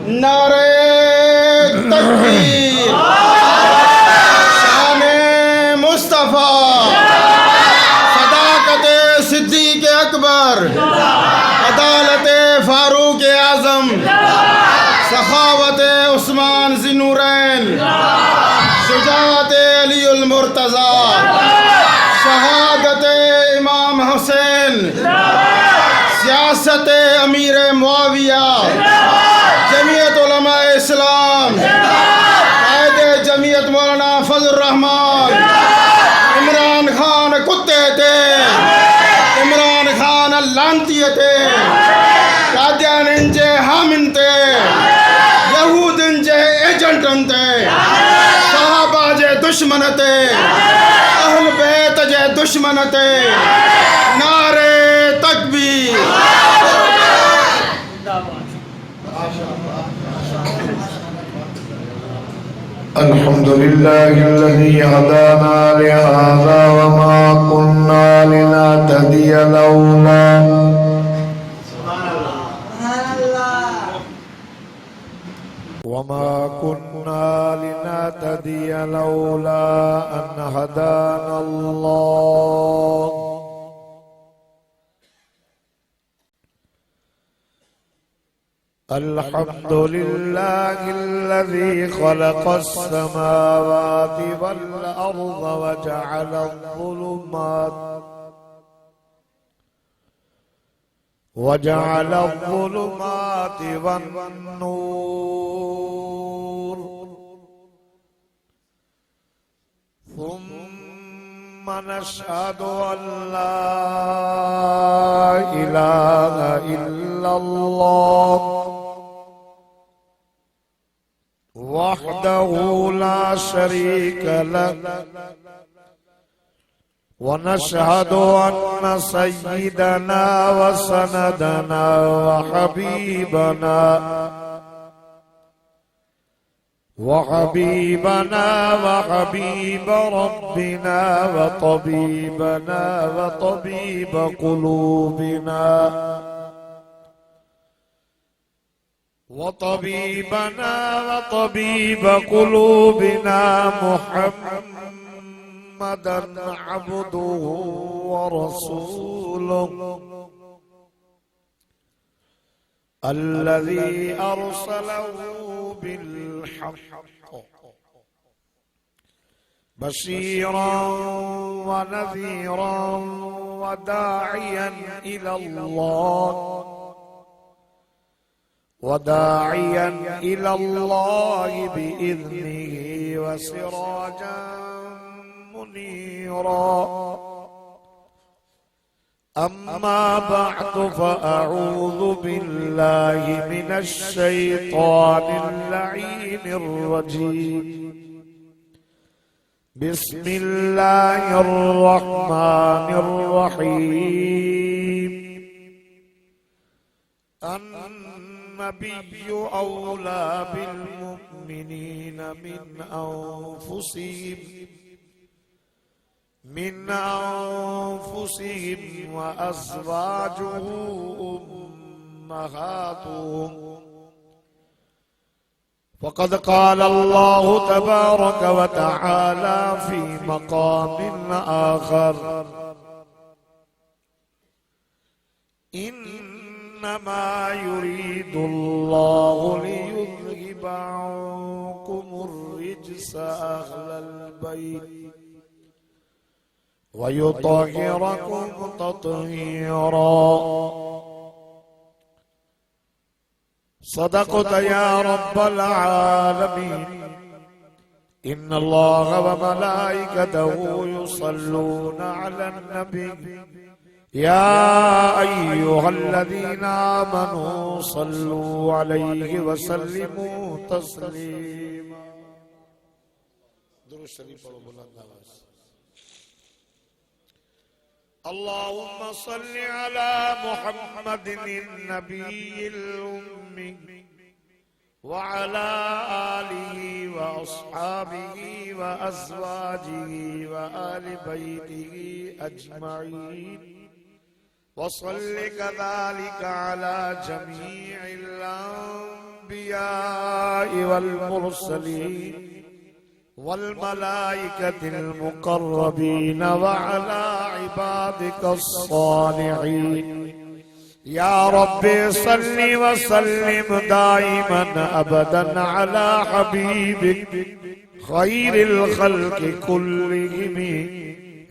नारे तकबीर, शान मुस्तफ़ा, सदाकत सिद्दीक़ अकबर, अदालत फारूक आज़म, सखावत उस्मान ज़िन्नूरैन, शुजाअत अलीउल मुर्तज़ा, शहादत इमाम हुसैन, सियासत अमीर मुआविया, जमीयत उलमा इस्लाम, कायदे जमीयत मौलाना फजल रहमान, इमरान खान कुत्ते थे, इमरान खान लानतीय थे, कादियान जे हामिन थे, यहूदन जे एजेंटन थे, सहाबा जे दुश्मन थे, अहल बैत जे दुश्मन थे। नारे तकबीर। अल्हम्दुलिल्लाहिल्लज़ी हदाना लिहाज़ा वमा कुन्ना लिनहतदिय लौला वमा कुन्ना लिनहतदिय लौला अन हदाना अल्लाह। अल्हम्दुलिल्लाहिल्लज़ी खलक़स समावाति वल अर्ज़ वजअल अज़्ज़ुलुमाति वन्नूर सुम्मा नशहदु अन ला इलाहा इल्लल्लाह वहदहु ला शरीक लह वनशहदु अन्न सय्यिदना व सनदना व हबीबना व हबीब रब्बिना व तबीब कुलूबिना वतबीब कुलूबिना मुहम्मदन अब्दुहु व रसूलुहु अल्लज़ी अरसलहु बिल्हक़्क़ि बशीरन व नज़ीरन व दाइयन इलल्लाह बिइज़निही व सिराजन मुनीरा। अम्मा बअदु फ़अऊज़ु बिल्लाहि मिनश शैतानिर लईनिर रजीम। बिस्मिल्लाहिर रहमानिर रहीम। النبي أولى بالمؤمنين من أنفسهم وأزواجه أمهاتهم فقد قال الله تبارك وتعالى في مقام آخر إنما يريد الله ليذهب عنكم الرجس أهل البيت ويطهركم تطهيرا. صدقت يا رب العالمين. إن الله وملائكته يصلون على النبي يا أيها الذين آمنوا صلوا عليه وسلموا تسليما. درود شریف پڑھو بلند آواز. اللهم صل على محمد النبي الأمي وعلى آله وأصحابه وأزواجه وآل بيته أجمعين وصل كذلك على جميع الأنبياء الأنبياء والمرسلين والملائكة المقربين وعلى عبادك الصالحين يا رب صل وسلم دائما أبدا على حبيبك خير الخلق كلهم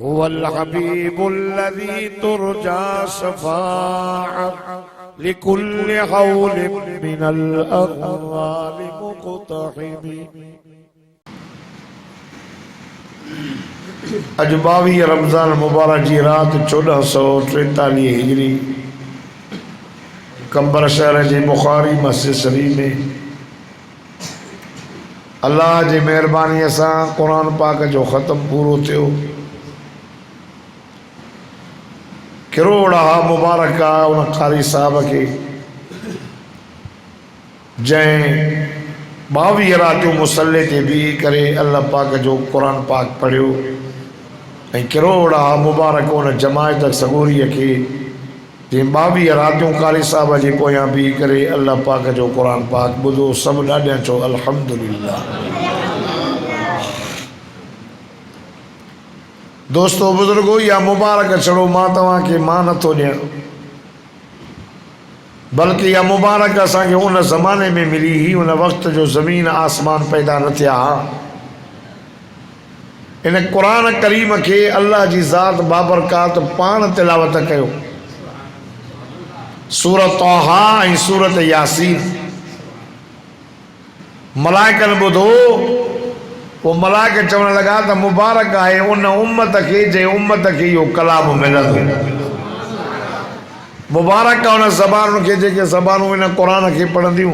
هو الحبيب الذي ترجى شفاعة لكل حول من الأغلال مقتحم. अज 22 रमज़ान मुबारक जी रात 1443 हिजरी कंबर शहर जी बुखारी मस्जिद शरीफ में अल्लाह जी मेहरबानी से कुरान पाक जो ख़त्म पूरो थियो। किरोड़ा मुबारक आ उन कारी साहब के जैं 22 रातियों मुसल्ले ते भी करे अल्लाह पाक जो कुरान पाक पढ़ियो ऐं किरोड़ा मुबारक उन जमायत सगोरी के जे 22 रातियों कारी साहब जे पोयां भी करे अल्लाह पाक जो कुरान पाक ॿुधो। सभु ॾाढा चो अल्हम्दुलिल्लाह। दोस्तों बुजुर्गो या मुबारक छड़ो मां तव्हां खे मां नथो ॾियां, बल्कि या मुबारक असांखे उन ज़माने में मिली ही उन वक़्त जो ज़मीन आसमान पैदा न थिया। इन कुरान करीम के अल्लाह जी ज़ात बाबरकात पाण तिलावत कयो। सूरत तौहा ऐं सूरत यासीन मलाइकनि ॿुधो, वो मलाइक चवण लगा त मुबारक आहे उन उम्मत के जे उम्मत के इहो कलाम मिलंदो। मुबारक आहे उन ज़बानुनि खे जेके ज़बानूं इन क़ुरान खे पढ़ंदियूं।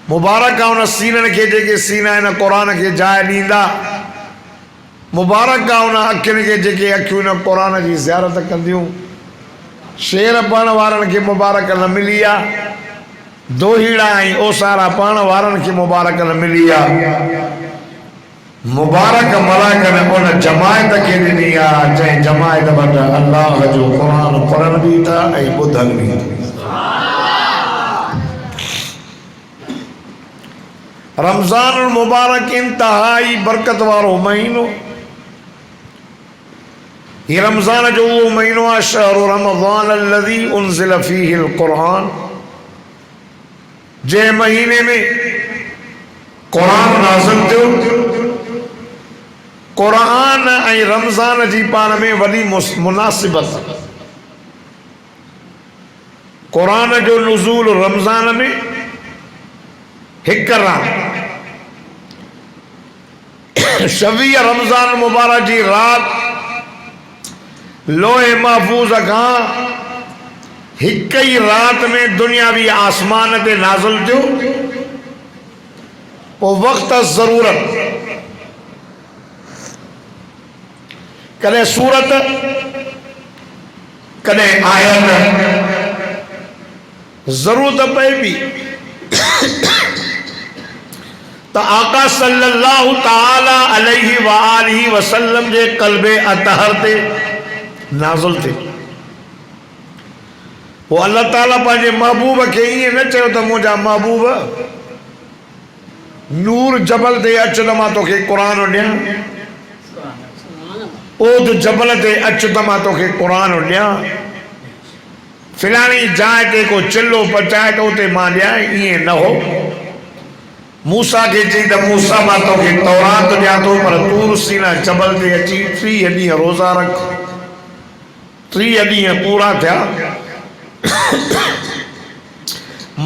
मुबारक आहे उन सीननि खे जेके सीना इन क़ुरान खे जाइ ॾींदा। मुबारक आहे उन अखियुनि खे जेके अखियूं इन क़ुरान जी ज़ियारत कंदियूं। शेर पढ़ण वारनि खे मुबारक न मिली आहे, दोहीड़ा ऐं ओसारा पाण वारनि खे मुबारक न मिली आहे। मुबारक मलाइकनि उन जमायत खे ॾिनी आहे जंहिं जमायत वटि अल्लाह जो क़ुरान पढ़नि बि था ऐं ॿुधनि बि था। रमज़ान मुबारक इंतहाई बरकत वारो महीनो। ये रमज़ान जो वो महीनो आहे शहरु रमज़ान अल्लज़ी उनज़िल फ़ीहिल क़ुरान, जे महीने में कुरान नाज़िल थियो। कुरान ऐं रमज़ान जी पाण में वॾी मुनासिबत। कुरान जो नुज़ूल रमज़ान में हिकु रात 26 रमज़ान मुबारक जी रात लोहे महफूज़ खां हिक ही रात में दुनियावी आसमान ते नाज़िल थियो। पोइ वक़्त ज़रूरत कॾहिं सूरत कॾहिं आयत ज़रूरत पए बि त आका सल्लल्लाहु ताला अलैहि व आलिहि वसल्लम जे क़ल्बे अतहर ते नाज़िल थे। वो अल्लाह ताला पंहिंजे महबूब खे ईअं न चयो त मुंहिंजा महबूब नूर जबल ते अच त मां तोखे क़ुरान ॾियां, ओद जबल ते अच त मां तोखे क़ुरान ॾियां, फिलानी जाइ ते को चिल्लो पचाए त उते मां ॾियां। ईअं न हो। मूसा खे चई त मूसा मां तोखे तौरात ॾियां थो, पर तूर सीना जबल ते अची 30 ॾींहं रोज़ा रख। 30 ॾींहं पूरा थिया।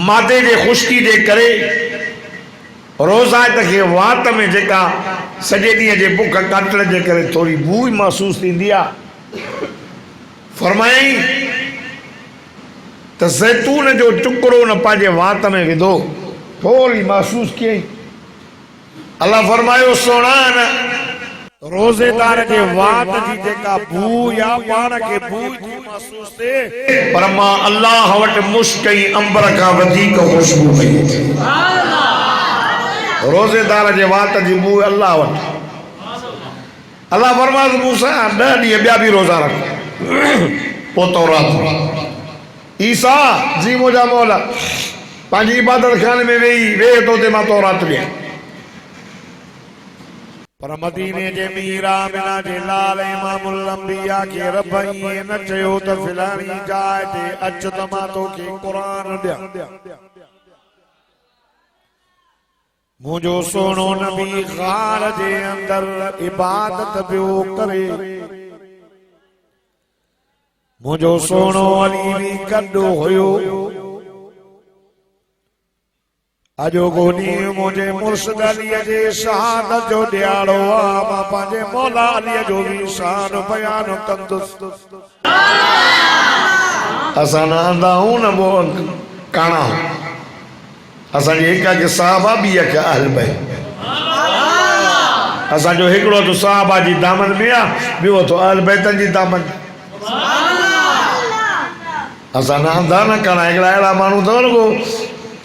माथे जे खुश्की जे करे रोज़ात खे वात में जेका सॼे ॾींहं जे बुख काटण जे करे थोरी बूई महसूस थींदी आहे। फरमाई त ज़ैतून जो टुकड़ो न पंहिंजे वात में विधो, थोरी महसूस कयई। अल्लाह फरमायो सोना न रोज़ेदार जे वात जी जेका बू या पाण खे बू महसूस थिए, पर मां अल्लाह वटि मुश्क ऐं अंबर खां वधीक खुशबू पई। रोज़ेदार जे वात जी बू अल्लाह वटि। अल्लाह फरमायो मूसा 10 ॾींहं ॿिया बि रोज़ा रख। पोइ तौरात ईसा जी मुझा मौला पंहिंजी इबादत खाने में वे तो ते मां तौरात ॾियां पर मदीने जे मीरा मिना जे लाल इमामुल अंबिया के रब ईअं न चयो त फिलाणी जाइ ते अच त मां तोखे क़ुरान ॾियां। मुंहिंजो सोनो नबी ग़ार जे अंदर इबादत पियो करे। मुंहिंजो सोनो अली बि गॾु हुयो। अॼोको ॾींहुं मुंहिंजे मुर्शिद अलीअ जे शहादत जो ॾियारो आहे। मां पंहिंजे मौला अलीअ जो बि शान बयान कंदुसि। असां न आंदा आहियूं न वो काणा असांजी हिक के साहबा ॿी के अहल बैत असांजो हिकिड़ो तो साहबा जी दामन में आहे ॿियो तो अहल बैतन जी दामन। असां न आंदा न काणा हिकिड़ा अहिड़ा माण्हू अथव न को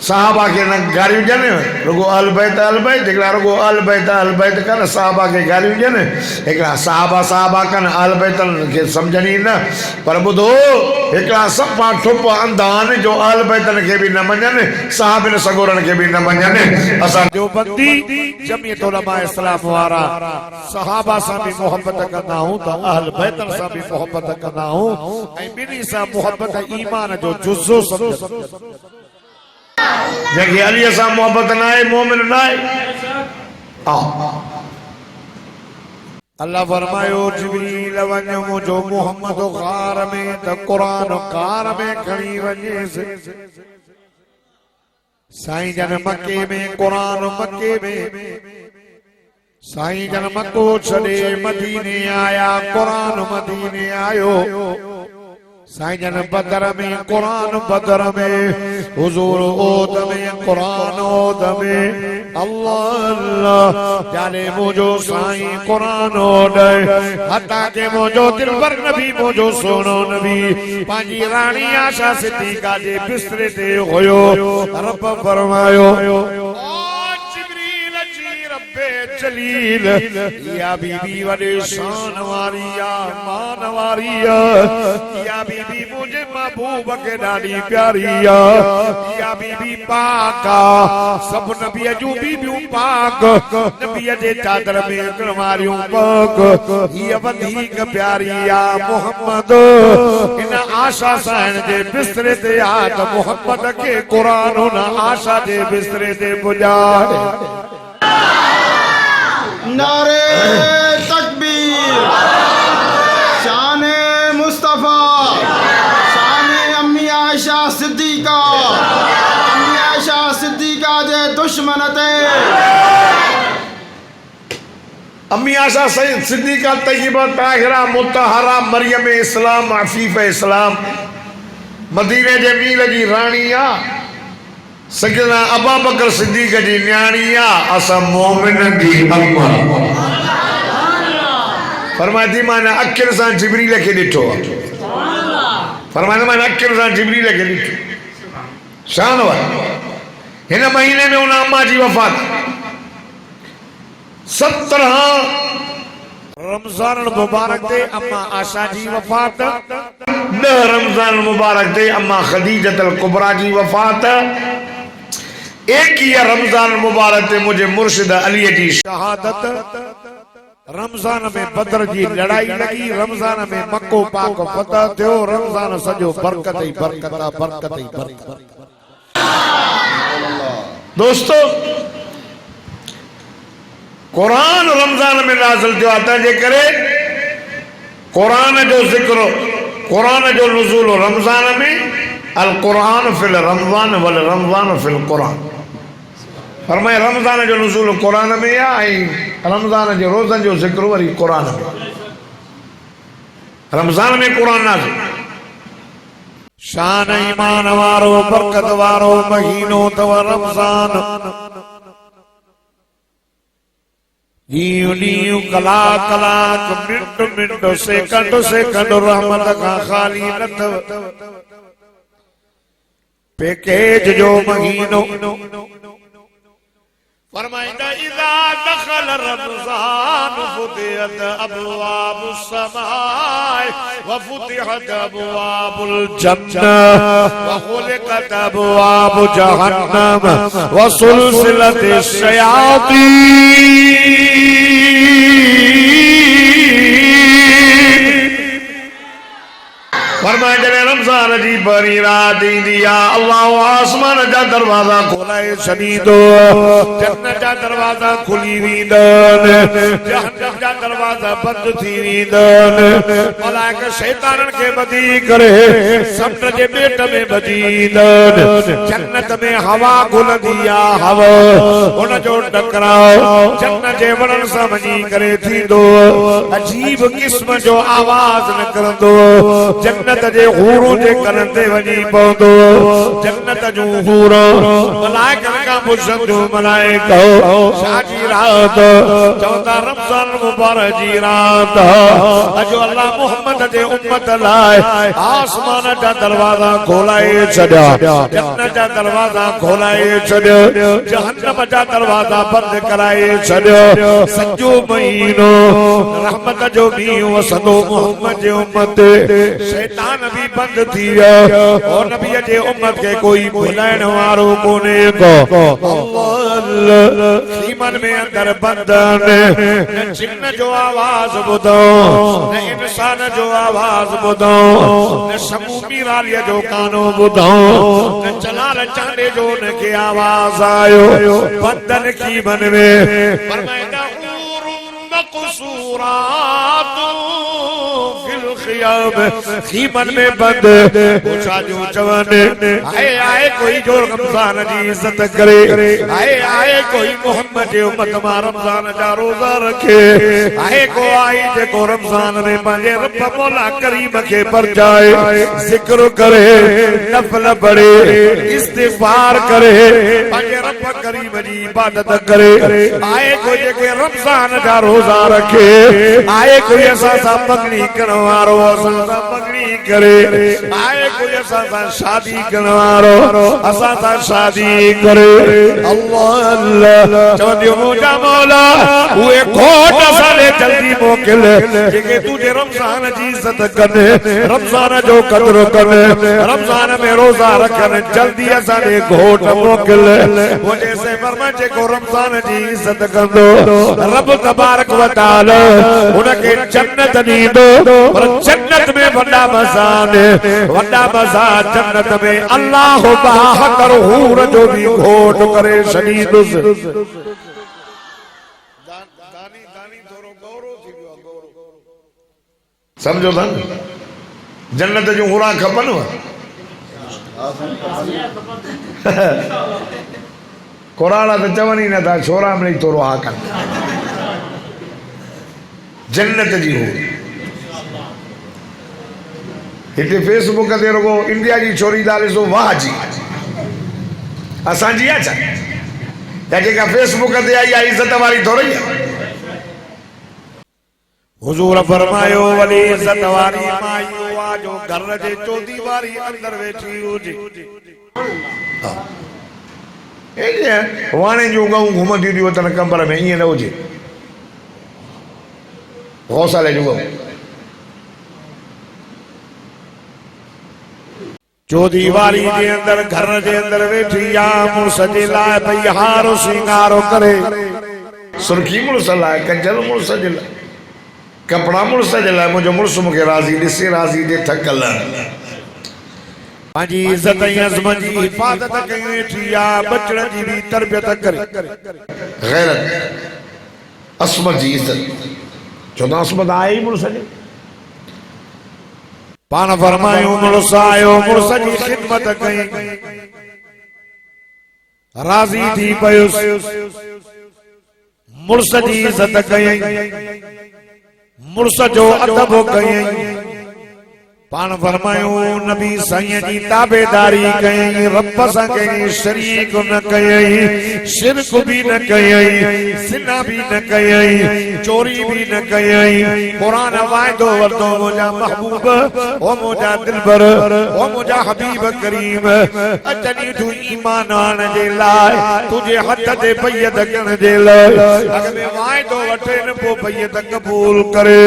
साहबा के न गारियूं ॾियनि रुगो अहल बैत हिकिड़ा रुगो अहल बैत कनि साहबा के गारियूं ॾियनि हिकिड़ा साहबा कनि अहल बैतनि खे सम्झनि ई न। पर ॿुधो हिकिड़ा सफ़ा ठुप अंधा आहिनि जो अहल बैतनि खे बि न मञनि साहबनि सगोरनि खे बि न मञनि। असां देवबंदी जमीयत उलमा इस्लाम वारा सहाबा सां बि मोहब्बत कंदा आहियूं त अहल बैतन सां बि मोहब्बत कंदा आहियूं ऐं ॿिन्ही सां मोहब्बत ईमान जो जुज़ो सम्झो। जंहिंखे अलीअ सां मोहब्बत न आहे मोमिन न आहे। अल्लाह फरमायो जिब्रील वञ मुंहिंजो मोहम्मद ग़ार में त क़ुरान ग़ार में खणी वञेसि। साईं जन मके में क़ुरान मके में साईं जन मको छॾे मदीने आया क़ुरान मदीने आयो। साईं जन बदर में क़ुरान बदर में हुजूर ओद में क़ुरान ओद में अल्लाह अल्लाह जाने मुझो साईं क़ुरान ओडे हता के मुझो दिलबर नबी मुझो सोनो नबी पांजी रानी आशा सिद्दीका जे बिस्तरे ते हुयो। रब फरमायो जलील या बीबी वडे शान वारी या मान वारी या बीबी मुझे महबूब के ॾाढी प्यारी या बीबी पाक सब नबी जू बीबियूं पाक नबी जे चादर में करवारियूं पाक ये वधीक प्यारी या मोहम्मद इन आशा साईं जे बिस्तरे ते आ त मोहम्मद के क़ुरान न आशा जे बिस्तरे ते पुॼाए। नारे तकबीर शान मुस्तफा शान अम्मी आयशा सिद्दीका जे दुश्मन ते अम्मी आशा सिद्दीका तय्यबा ताहिरा मुतहरा मरियम इस्लाम अफीफ इस्लाम मदीने जे मील जी राणी आ। सैयदना अबू बकर सिद्दीक जी न्याणी आ। असां मोमिन जी अम्मा फरमाती माने अखियुनि सां जिब्रील खे ॾिठो आहे। फरमाते माने अखियुनि सां जिब्रील खे ॾिठो शान वारी। हिन महीने में उन अम्मा जी वफ़ात 17 रमजान मुबारक ते अम्मा आशा जी वफ़ात 10 रमजान मुबारक ते अम्मा खदीजतुल कुबरा जी वफ़ात 21 रमजान मुबारक ते मुझे मुर्शिद अली जी शहादत। रमजान में बदर जी लड़ाई लगी रमजान में मक्को पाक फतह थियो रमजान सजो बरकत ही बरकत बरकत ही बरकत। दोस्तों कुरान रमजान में नाज़िल थियो आहे जे करे कुरान जो जिक्र कुरान जो नुज़ूल रमजान में अल कुरान फिल रमजान वल रमजान फिल कुरान। फरमाए रमजान जो नुज़ूल कुरान में आहे रमजान जो रोज़न जो जिक्र वरी कुरान में। रमजान में कुरान नाज़िल शान ईमान वारो बरकत वारो महीनो तव रमजान। ॾींहुं कलाक कलाक मिंट मिंट सेकंड सेकंड रहमत का खाली न अथव। पैकेज जो महीनो फरमाइंदा इज़ा दखल रमज़ान फुतिहत अबवाबुस समाए व फुतिहत अबवाबुल जन्नह व खुलिकत अबवाबु जहन्नम व सुलसिलतिश शयातीन। फरमाए जॾहिं रमज़ान जी पहिरीं रात ईंदी आहे अल्लाह आसमान जा दरवाज़ा खोलाए छॾींदो, जन्नत जा दरवाज़ा खुली वेंदनि, जहन्नम जा दरवाज़ा बंद थी वेंदनि। मलाइका शैताननि खे ॿधी करे समुंड जे ॿेट में भॼी ईंदनि। जन्नत में हवा घुलंदी आहे, हवा हुन जो टकराव जन्नत जे वणनि सां वञी करे थींदो, अजीब क़िस्म जो आवाज़ निकिरंदो। जन्नत जे हूरों जे कन ते वञी पवंदो। जन्नत जूं हूरों मलाइकनि खां पुछंदियूं, मलाइका छा जी रात? चवंदा रमज़ान मुबारक जी रात। अॼु अल्लाह मुहम्मद जे उम्मत लाइ आसमान जा दरवाज़ा खोलाए छॾिया, जन्नत जा दरवाज़ा खोलाए छॾिया, जहन्नम जा दरवाज़ा बंदि कराए छॾिया। सॼो महीनो रहमत जो ॾींहुं वसंदो मुहम्मद जे उम्मत ते। शैतान भी बंद थी वियो और नबी जे उम्मत के कोई भुलाइण वारो कोने को। ईमान में अंदर बंदन न जिन्न जो आवाज ॿुधो, न इंसान जो आवाज ॿुधो, न समूमी रालीअ जो गानो ॿुधो, न चलाल चांडे जो उनखे आवाज आयो। बंदन की मन में फरमाइंदा खीमन में बंद पूछाजू चवने आए आए कोई जो रमज़ान जी इज्जत करे, आए आए कोई मोहम्मद जे उम्मत मां रमज़ान जा रोजा रखे, आए को आई जेको रमज़ान में पंहिंजे रब मौला करीम खे परजाए, जिक्र करे, नफल पढ़े, इस्तिग़फ़ार करे, पंहिंजे रब करीम जी इबादत करे। आए कोई जेके रमज़ान जा रोजा रखे, आए कोई असां सां पगड़ी करण वारो, असां सां पगड़ी करे, आए कोई असां सां शादी करण वारो, असां सां शादी करे। अल्लाह अल्लाह चवंदियूं मुंहिंजा मौला उहे घोट असांखे जल्दी मोकिल जेके तुंहिंजे रमज़ान जी इज़त कनि, रमज़ान जो क़दुर कनि, रमज़ान में रोज़ा रखनि, जल्दी असांखे घोट मोकिल। मुंहिंजे से फरमाए जेको रमज़ान जी इज़त कंदो रब तबारक व तआला उनखे जन्नत ॾींदो। पर जन्नत में वॾा मज़ा ने, वॾा मज़ा जन्नत में अल्लाह बाहतर हूर जो भी घोट करे छॾींदुसि। समझो था जन्नत जूं हूरा खपनि कोराड़ा तो चवनि ई नथा, छोरा मिली थोरो हा कनि। जन्नत जी हूर हिते फेसबुक ते रुगो इंडिया जी छोरी था ॾिसो, वाह जी असांजी आहे छा? या जेका फेसबुक ते आई आहे इज़त वारी थोरी आहे। हुजूर फरमायो वली इज़त वारी माई उहा जो घर जे चौधी वारी अंदर वेठी हुजे। वाणे जूं गऊं घुमंदियूं थियूं वतन कंबर में, ईअं न हुजे। गौशाले जूं गऊं चौधी वारी जे अंदर घर जे अंदर वेठी आ, मुड़स जे लाइ भई हारो सिंगारो करे, सुर्खी मुड़स लाइ, कंजल मुड़स जे लाइ, कपड़ा मुड़स जे लाइ। मुंहिंजो मुड़स मूंखे राज़ी ॾिसे, राज़ी ॾे ठकल पंहिंजी इज़त ऐं अज़मत जी हिफ़ाज़त कई वेठी आ, बचड़ जी भी तरबियत करे। गैरत असमत जी इज़त चौदह असमत आहे ई मुड़स जे। पान फरमायूं मुड़स आयो, मुड़स जी ख़िदमत कई, राज़ी थी पयुसि, मुड़स जी इज़त कई, मुड़स जो अदब कई, पान फरमायो नबी साईं जी ताबेदारी कयई, रब सां कंहिंखे शरीक न कयई, शिरक भी न कयई, ज़िना भी न कयई, चोरी भी न कयई। कुरान वायदो वरतो मुंहिंजा महबूब ओ मुंहिंजा दिलबर ओ मुंहिंजा हबीब करीम अचनी तू ईमान आने जे लाइ तुझे हथ ते बैयत करण जे लाइ अॻ में वायदो वठे न पोइ बैयत कबूल करे।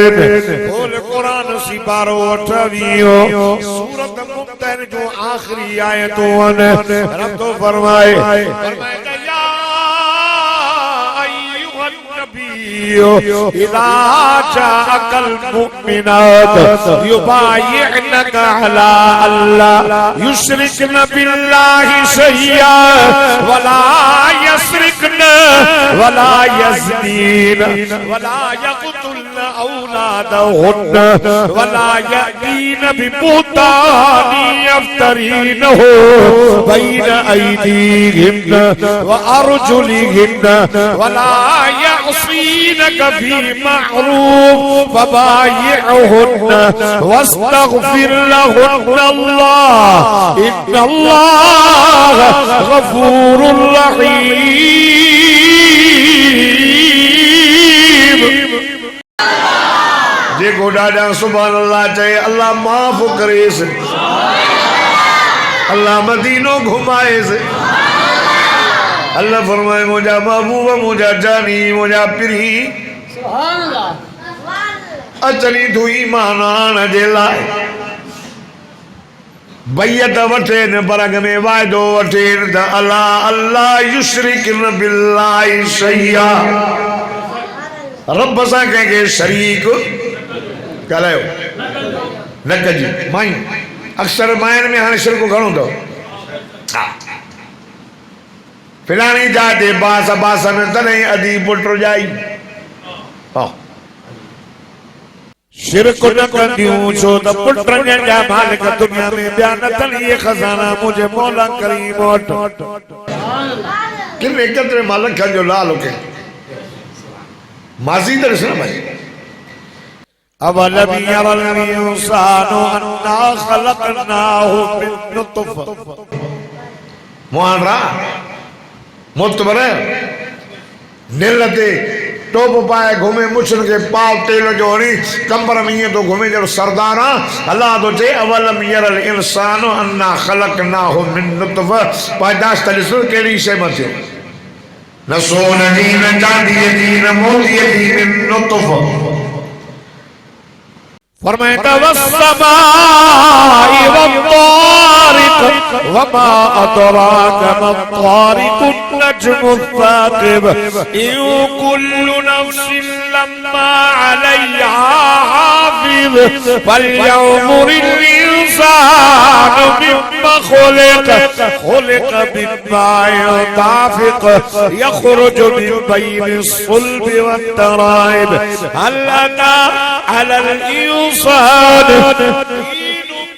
बोल कुरान सी पारो 28 सूरत मुमतहिन जो आखिरी आयतों रब तो फरमाए या अय्युहन नबी इज़ा जाअकल मुमिनात युबायिअनका अला अल्ला युश्रिकन बिल्लाहि शैया वला यस्रिकन वला यज़नीन वला यक़तुलन औलादहुन्न वला यअतीन बिबुहतानि यफ्तरीनहु बैन अयदीहिन्न व अर्जुलिहिन्न वला यअसीनक फी मअरूफ फबायिअहुन्न वस्तगफिर लहुन्न अल्लाह इन्नल्लाह गफूरुर रहीम। जेको ॾाढा सुभान अल्लाह चए अल्लाह माफ़ करेस, अल्लाह मदीनो घुमाएस। अल्लाह फरमाए मुंहिंजा महबूब मुंहिंजा जानी मुंहिंजा पिरी अचनी तू ईमान आण जे लाइ बैयत वठेन पर अॻ में वाइदो वठेन त अला अल्लाह युश्रिकन बिल्लाहि शैया, रब सां कंहिंखे शरीक ॻाल्हायो न कजी। माई अक्सर माइन में हाणे शिरक घणो अथव। फिलाणी जाइ ते बास बास में तॾहिं अधी पुट जाई शिरक न कंदियूं छो त पुटनि जा मालिक दुनिया में ॿिया न अथनि। इहे खज़ाना मुंहिंजे मौला करीम वटि किने केतिरे मालिक जो लाल के माज़ी त ॾिस न भाई। अवलम यरल इंसानु अन्ना खलक़नाहु मिन नुतफ़ा मुआनरा मुतबर नील ते टोप पाए घुमे मुछन के पाव तेल जो हणी कंबर में ईअं तो घुमे जहिड़ो सरदार आहे। अल्लाह तो चए अवलम यरल इंसानु अन्ना खलक़नाहु मिन नुतफ़ा, पैदाश त ॾिसो कहिड़ी शइ में थियो, न सोन जी न चांदी जी न मोती जी मिन नुतफ़ा। फरमाए वस्समाई वत्तारिक वमा अदराक मत्तारिकुन नज्मुस साक़िब इन कुल्लु नफ्सिन लम्मा अलैहा हाफिज़ फलयंज़ुरिल इंसानु मिम्मा खुलिक़ मिन माइन दाफ़िक़ यख़रुजु मिन बैनि स्सुल्बि वत्तराइब हल अता अलल इंसान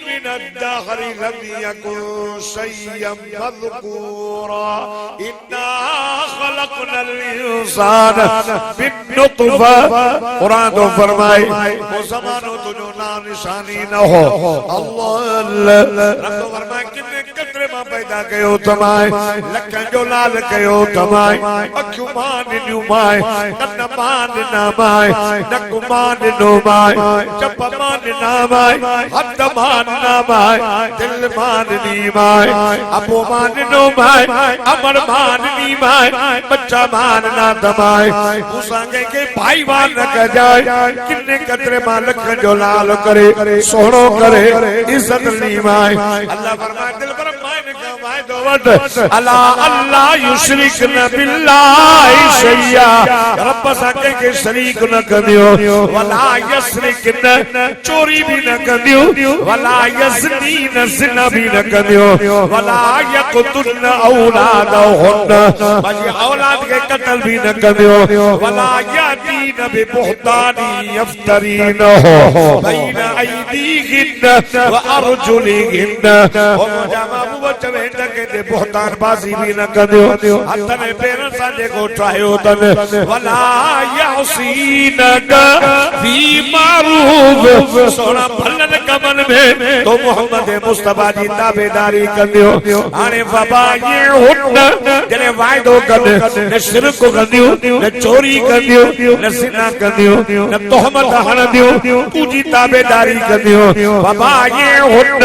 من الدهر لم يكن شيئا مذكورا إنا خلقنا الإنسان من نطفة قرآن تو فرمائے وہ زمانو تجھو نام نشانی نہ ہو اللہ رب تو فرمائے کتنے قطرے ماں پیدا کہو تمائے لکھن جو لال کہو تمائے اکیو مان نیو مائے نن مان نامائے نکو مان نو مائے چپ مان نامائے حد مان نامائے دل مان نیمائے ابو مان نو مائے امر مان نیمائے بچہ مان نہ دمائے اسانگے کے بھائی مان نہ کجائے کنے قطرے ماں لکھن جو لال کرے سوڑو کرے عزت نیمائے اللہ فرمائے دل پر مائے نکا مائے دوٹ اللہ اللہ یشرکن باللہ شیعہ رب ساکے کے شریک نہ کردیو ولا یسرکن چوری بھی نہ کردیو ولا یزنین زنا بھی نہ کردیو ولا یقتلن اولادہن بھائی اولاد کے قتل بھی نہ کردیو ولا یاتین ببہتانی یفترینہو بین ایدیہن و ارجلہن و مجھا محبوب چوہن कहते बहतान बाजी भी न करियो हथ ने पेरन सा जेको ठाहियो तन वला यासीनक फी मारूफ सोना भलन कमन में तो मोहम्मद मुस्तफा जी ताबेदारी कंदियो हाणे बाबा ये हुन जने वायदो कर न शिरक कंदियो न चोरी कंदियो न सिना कंदियो न तोहमत हणदियो तुजी ताबेदारी कंदियो बाबा ये हुन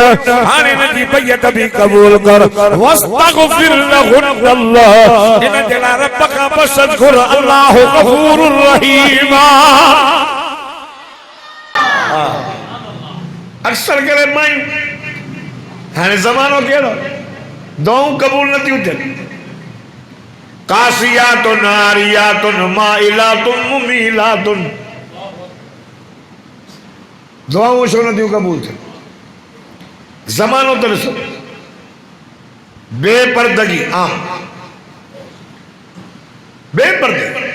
हाणे नजी बैयत भी कबूल कर वस्तगफिर लहुन अल्लाह इन जला रब का बसगुर अल्लाह गफूरुर रहीम अक्सर करे माई हाणे ज़मानो कहिड़ो दुआऊं कबूल न थियूं थियनि कासियातुन आरियातुन माइलातुन मुमीलातुन दुआऊं छो न थियूं कबूल थियनि ज़मानो त ॾिसो बेपर्दगी आम बेपर्दगी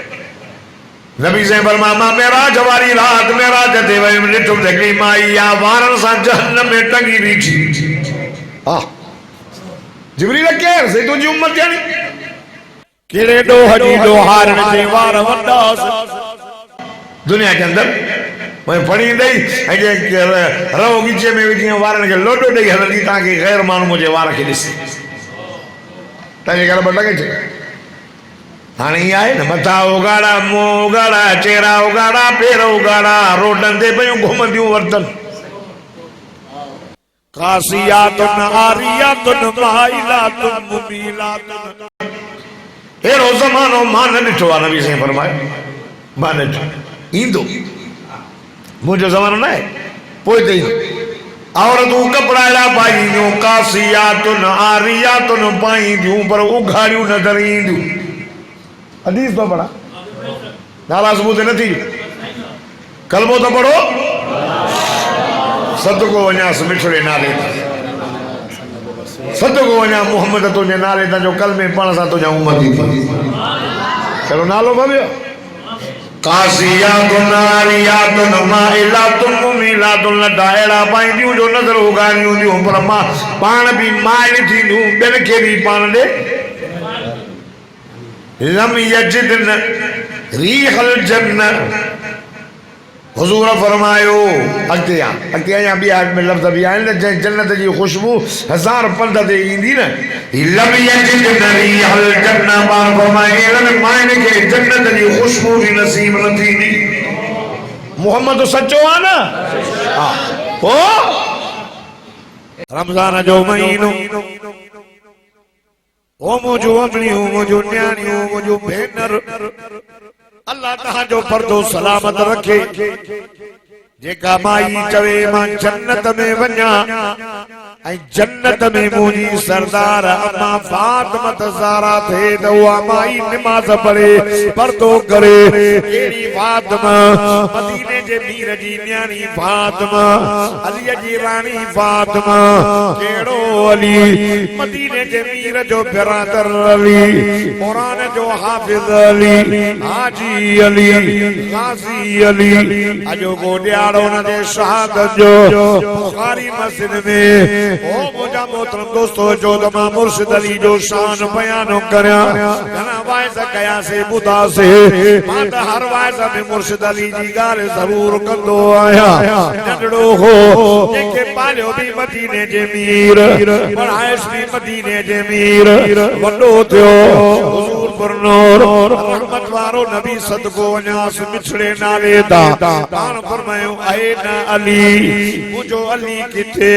नबी से फरमाया मेराज वारी रात मेराज ते वयम ॾिठुमि त हिकिड़ी माई या वारनि सां जहन्नम में टंगी बीठी हा जिब्रील केर से तुंहिंजी उम्मत यानी केड़े डोह जी डोहारन जे वार वंदास दुनिया के अंदर मैं पढ़ी दई जे रहो गीचे में विझी वारनि खे लोडो ॾेई हलंदी तव्हांखे गैर माण्हू मुंहिंजे वार खे ॾिसे तव्हांजे घर ॿ लॻे छो हाणे इहा आहे न मथा उगाड़ा मुंहुं उगाड़ा चेहरा उगाड़ा पेर उगाड़ा रोडनि ते पियूं घुमंदियूं वर्तन कासियातुन आरियातुन माइलातुन मुमीलातुन अहिड़ो ज़मानो मां न ॾिठो आहे नबी साईं फरमायो मां न ॾिठो ईंदो मुंहिंजो ज़मानो न आहे पोइ त ईंदो औरतूं कपिड़ा अहिड़ा पाईंदियूं कासियातुन आरियातुन पाईंदियूं पर उघाड़ियूं नज़र ईंदियूं हदीस तो पढ़ा नाला सबूत न थी कलमो तो पढ़ो सदको वञा मिठड़े नाले सदको वञा मोहम्मद तुंहिंजे नाले तां जो कलमे पढ़ण सां तुंहिंजा उम्मती थी कहिड़ो नालो भवियो कासियातुन आरियातुन माइलातुन मुमीलातुन लटा अहिड़ा पाईंदियूं जो नज़र उगाड़ियूं हूंदियूं पर मां पाण बि माइल थींदियूं ॿियनि खे बि पाण ॾे लम यजिदन रीहल जन्नत हुजूर फरमायो अॻिते या ॿिया में लफ़्ज़ बि आहिनि न जंहिं जन्नत जी ख़ुशबू हज़ार पंध ते ईंदी न लम यजिदन रीहल जन्नत पाण फरमाए अहिड़नि माइनि खे जन्नत जी ख़ुशबू बि नसीब न थींदी मोहम्मद सचो आहे न हा पोइ रमज़ान जो महीनो ओ मुझो अपनी ओ मुझो न्याणी ओ मुझो भेनर अल्लाह तहां जो पर्दो सलामत रखे जेका माई चवे मां जन्नत में वञा ऐं जन्नत में मुंहिंजी सरदार अम्मा फातिमा ज़हरा थे त उहा माई नमाज़ पढ़े पर्दो करे कहिड़ी फातिमा मदीने जे मीर जी न्याणी फातिमा अली जी राणी फातिमा कहिड़ो अली मदीने जे मीर जो बिरादर अली क़ुरान जो हाफ़िज़ अली हाजी अली गाज़ी अली अॼोको ॾियारो न दे शहादत जो बुखारी मस्जिद में ओ मुझा मोहतरम दोस्तो जो तमा मुर्शिद अली जो शान बयान करया घना वाइज़ कया से बुधा से मां त हर वाइज़ में मुर्शिद अली जी ॻाल्हि ज़रूर कंदो आहियां नंढड़ो हो जेके पालियो बि मदीने जे मीर पढ़ाइस बि मदीने जे मीर वॾो थियो हुजूर पुरनूर रहमत वारो नबी सदको वञास मिठड़े नाले दा पाण फरमायो आहे न अली मुझो अली किथे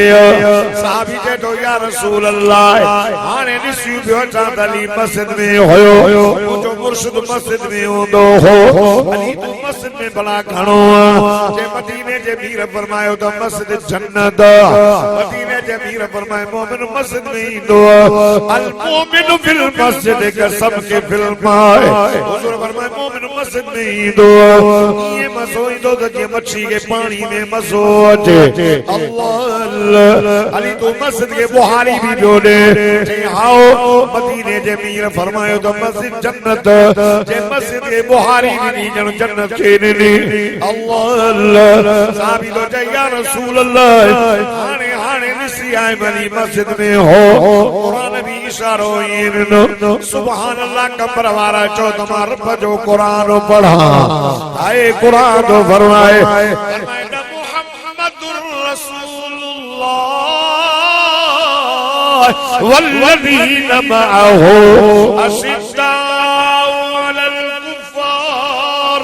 साहबी जे तो या रसूल अल्लाह हाणे ॾिसी पियो चांद अली मस्जिद में हुयो मुझो मुर्शिद मस्जिद में हूंदो हो अली तू मस्जिद में भला घणो जे मदीने जे मीर फरमायो त मस्जिद जन्नत मदीने जे मीर फरमायो मोमिन मस्जिद में ईंदो अल मोमिन फिल मस्जिद के सब के फिल्माए हुजूर फरमाए मोमिन मस्जिद में ईंदो ये मसो ईंदो त जे मच्छी के पानी में मसो अचे अल्लाह अली तो मस्जिद के बुहारी भी जोड़े आओ मदीने जे मीर फरमायो तो मस्जिद जन्नत जे मस्जिद के बुहारी नी जन जन्नत के नी अल्लाह साहबी तो जय या रसूल अल्लाह हाने हाने निसी आए बनी मस्जिद में हो कुरान भी इशारो इन सुभान अल्लाह कब्र वाला चो तुम्हार रब जो कुरान पढ़ा आए कुरान तो फरमाए मुहम्मदुर रसूलुल्लाह वल्लज़ीना मअहू अशिद्दाउ अलल कुफ़ार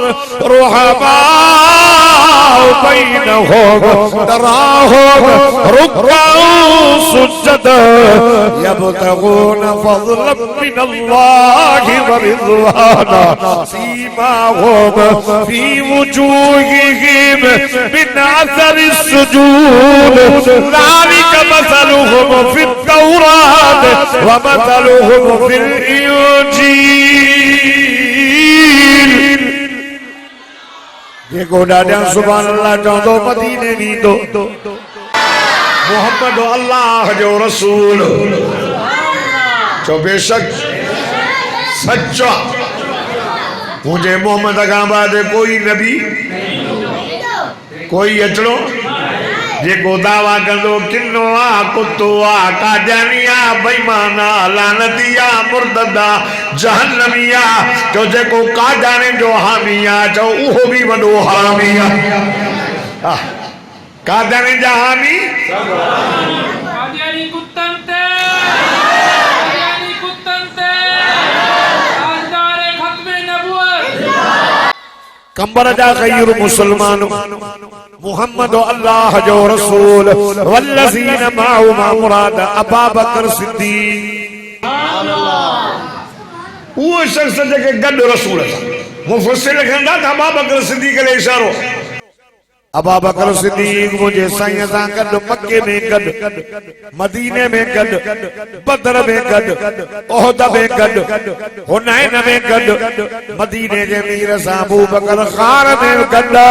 रुहमाउ बैनहुम तराहुम रुक्काअन सुज्जदा यब्तगूना फज़लन मिनल्लाहि व रिज़वाना सीमाहुम फी वुजूहिहिम मिन असरि सुजूद ज़ालिका मसलुहुम फित तौरात व मसलुहुम फिल इंजील देखो डाडा सुभान अल्लाह चौदो मदीने नी दो मोहम्मद अल्लाह जो रसूल जो बेशक सच्चा मुझे मोहम्मद का बाद कोई नबी कोई अचड़ो जेको दावा कंदो किन्नो आ कुत्तो आ कादियानिया बेईमाना लानतिया मुर्तदा जहन्नमिया जो जेको कादियाने जो हामिया जो उहो भी वडो हामिया कादियाने जा हामी कादियानी कुत्तंते ताजदारे खत्मे नबुवत कंबर जा गैर मुसलमान मुहम्मद अल्लाह जो रसूल वल्लज़ीना माहू मुराद अबा बकर सिद्दीक वो शख्स जेके गड रसूल मुफस्सिर लिखंदा त अबा बकर सिद्दीक ले इशारो अबा बकर सिद्दीक मुझे साईं सां गॾु मक्के में गॾु मदीने में गॾु बदर में गॾु उहद में गॾु हुनैन में गॾु मदीने जे मीर सां अबू बकर ग़ार में गॾु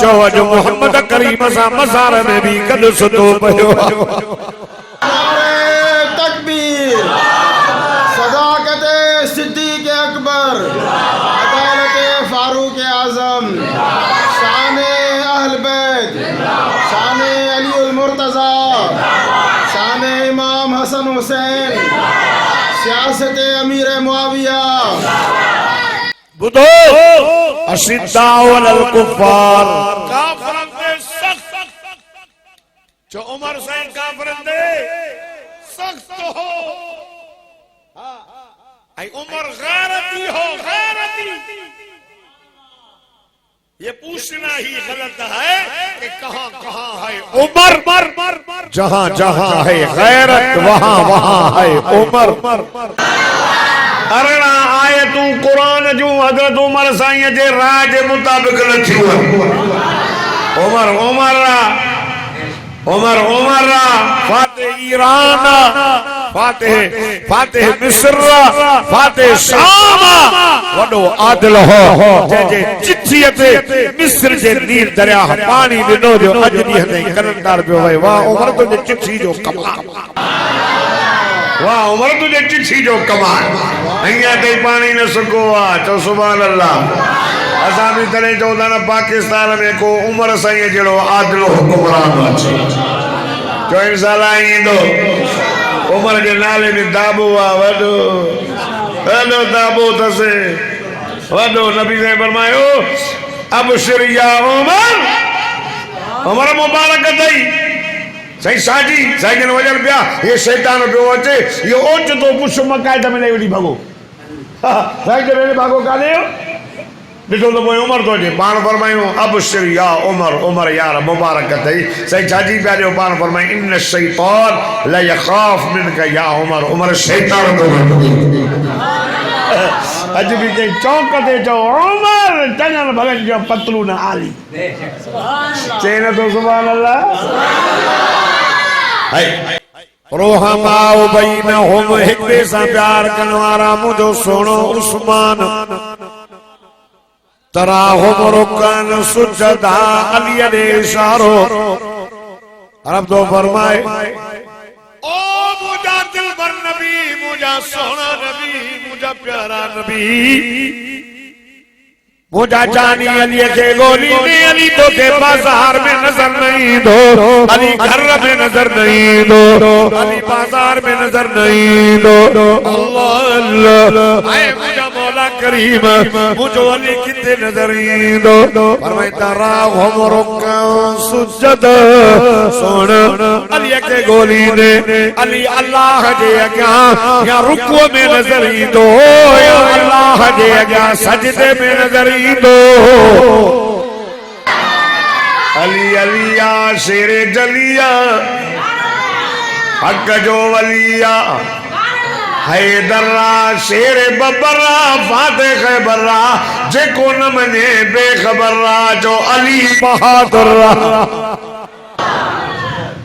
चओ अॼु मोहम्मद करीम सां मज़ार में भी गॾु सुतो पियो तकबीर सदाकत सिद्दीक अकबर अदालत फारूक आजम शान अहल बैत शान अली उल मुर्तजा शान इमाम हसन हुसैन सियासत अमीर मुआविया बुधो अशिद्दाउ अलल कुफ़ार काफिरन दे सख्त जो उमर साईं काफिरन दे सख्त हो आई उमर गैरती हो गैरती ये पूछना ही गलत है कि कहां कहां है उमर जहां जहां है गैरत वहां वहां है उमर अरड़ा आयतूं कुरान जो हज़रत उमर साईं जे राय जे मुताबिक लथियूं उमर फातिह ईरान फातिह मिस्र फातिह शाम वडो आदिल हो जे चिट्ठी ते मिस्र जे नीर दरिया पानी दिनो जो अज दी हने करंदार पियो वे वाह उमर तो चिट्ठी जो कमाल वाह उमर तुझे चिट्ठी जो कमाल अहिया ते पानी न सको आ तो सुभान अल्लाह असा भी तने चौदा न पाकिस्तान में को उमर साईं जेड़ो आदिल हुक्मरान अचे जो इंसान ईंदो उमर के नाले में दाबो आ वडो दाबो तसे वडो नबी ने फरमायो अबशिर या उमर मुबारक दई सही साजी सही जन वजन पिया ये शैतान पियो अचे ये ओच तो पुछ मकायदा में नहीं वडी भागो सही जन ने भागो काले ॾिठो त पोइ उमर थो अचे पाण फरमायूं अबशिर या उमर यार मुबारक अथई सही छाजी पिया ॾियो पाण फरमाई इन शैतान ला यखाफ मिनका या उमर शैतान थो अॼु बि कंहिं चौक ते चओ उमर चङनि भॻनि जो पतलू न आली चए नथो सुभान अल्लाह रोहमाओ बैनहुम हिक ॿिए सां प्यार करण वारा मुंहिंजो सुहिणो उस्मान तराहुम रुकन सुजदा अली ॾे इशारो रब तो फरमाए ओ मुझा दिलबर नबी मुझा सोना नबी मुझा प्यारा नबी मुझा जानी अली के गोली में अली तो के बाजार में नजर नहीं दो अली घर में नजर नहीं दो अली बाजार में नजर नहीं दो अल्लाह अल्लाह आए मुझा मौला करीम मुझो अली कितने नजर नहीं दो फरमाए तारा हम रुका सुजद सुन अली के गोली ने अली अल्लाह जे अग्या या रुकू में नजर ही दो या अल्लाह जे अग्या सजदे में नजर दो अली अलिया शेरे जलिया हक जो वलिया हैदरा शेरे बबरा फाते खैबरा जेको न मने बेखबरा जो अली बहादुर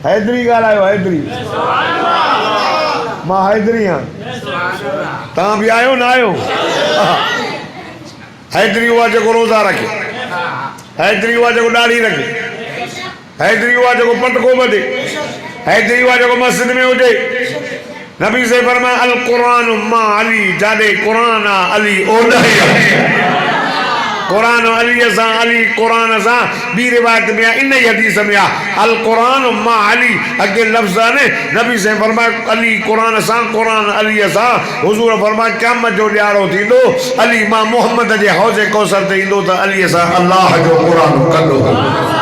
हैदरी ॻाल्हायो हैदरी मां हैदरी आहियां तव्हां बि आयो न आयो हैदरी हुआ जो रोज़ा रखे हैदरी हुआ जो दाढ़ी रखे हैदरी हुआ जो पटको बधे हैदरी हुआ जो मस्जिद में हुजे नबी से फरमाया अल कुरान मा अली जादे कुरान अली ओॾे कुरान अली सा अली कुरान सा बी रिवायत में इन हदीस में अल कुरान मा अली अगे लफ्ज़ ने नबी से फरमाया अली कुरान सा कुरान अली सा हुजूर फरमाया क़यामत जो ॾियारो थींदो अली मां मोहम्मद जे हौज़े कौसर ते ईंदो त अली सा अल्लाह जो कुरान कंदो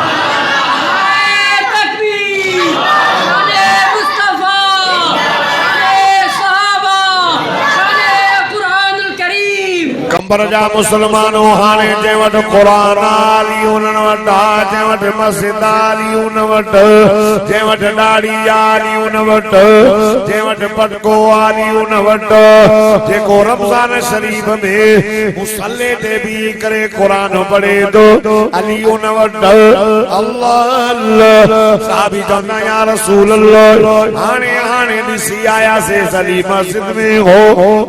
कंबर जा मुसलमानो हाने जे वट कुरान आली उन वट जे वट मस्जिद आली उन वट जे वट दाढ़ी आली उन वट जे वट पटको आली उन वट जेको रमजान शरीफ में मुसल्ले ते भी करे कुरान पढ़े दो अली उन वट अल्लाह अल्लाह साहबी चवंदा या रसूल अल्लाह हाने हाने ॾिसी आया से अली मस्जिद में हो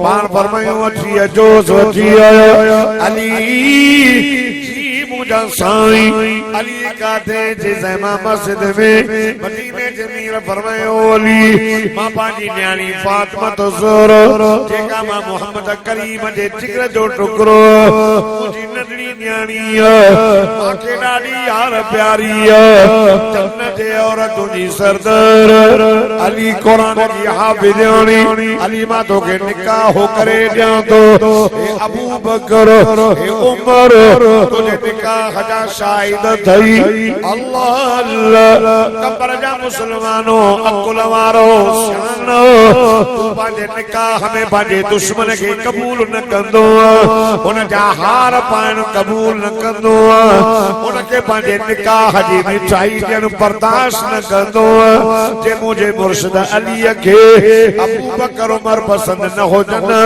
पाण फरमायो अची अचो सोची अली मुझा साईं अली काथे जे ज़मा मस्जिद में मदीने जे मीर फरमायो अली मां पांजी न्याणी फातिमा तो ज़हरा जेका मां मोहम्मद करीम जे जिगर जो टुकरो मुंहिंजी नंढड़ी न्याणी मांखे ॾाढी यार प्यारी जन्नत जे औरतुनि जी सरदार अली कुरान जी हाफ़िज़ाणी अली मां तोखे निकाह करे ॾियां थो हे अबू बकर हे उमर तुझे निकाह जा शाहिद थई अल्लाह अल्लाह कबर जा मुसलमानो अकुल वारो सियानो तू पंहिंजे निकाह में पंहिंजे दुश्मन खे कबूल न कंदो उन जा हार पाइण कबूल न कंदो उनखे पंहिंजे निकाह जी मिठाई ॾियण बर्दाश्त न कंदो जे मुंहिंजे मुर्शिद अलीअ खे अबू बकर उमर पसंदि न हुजनि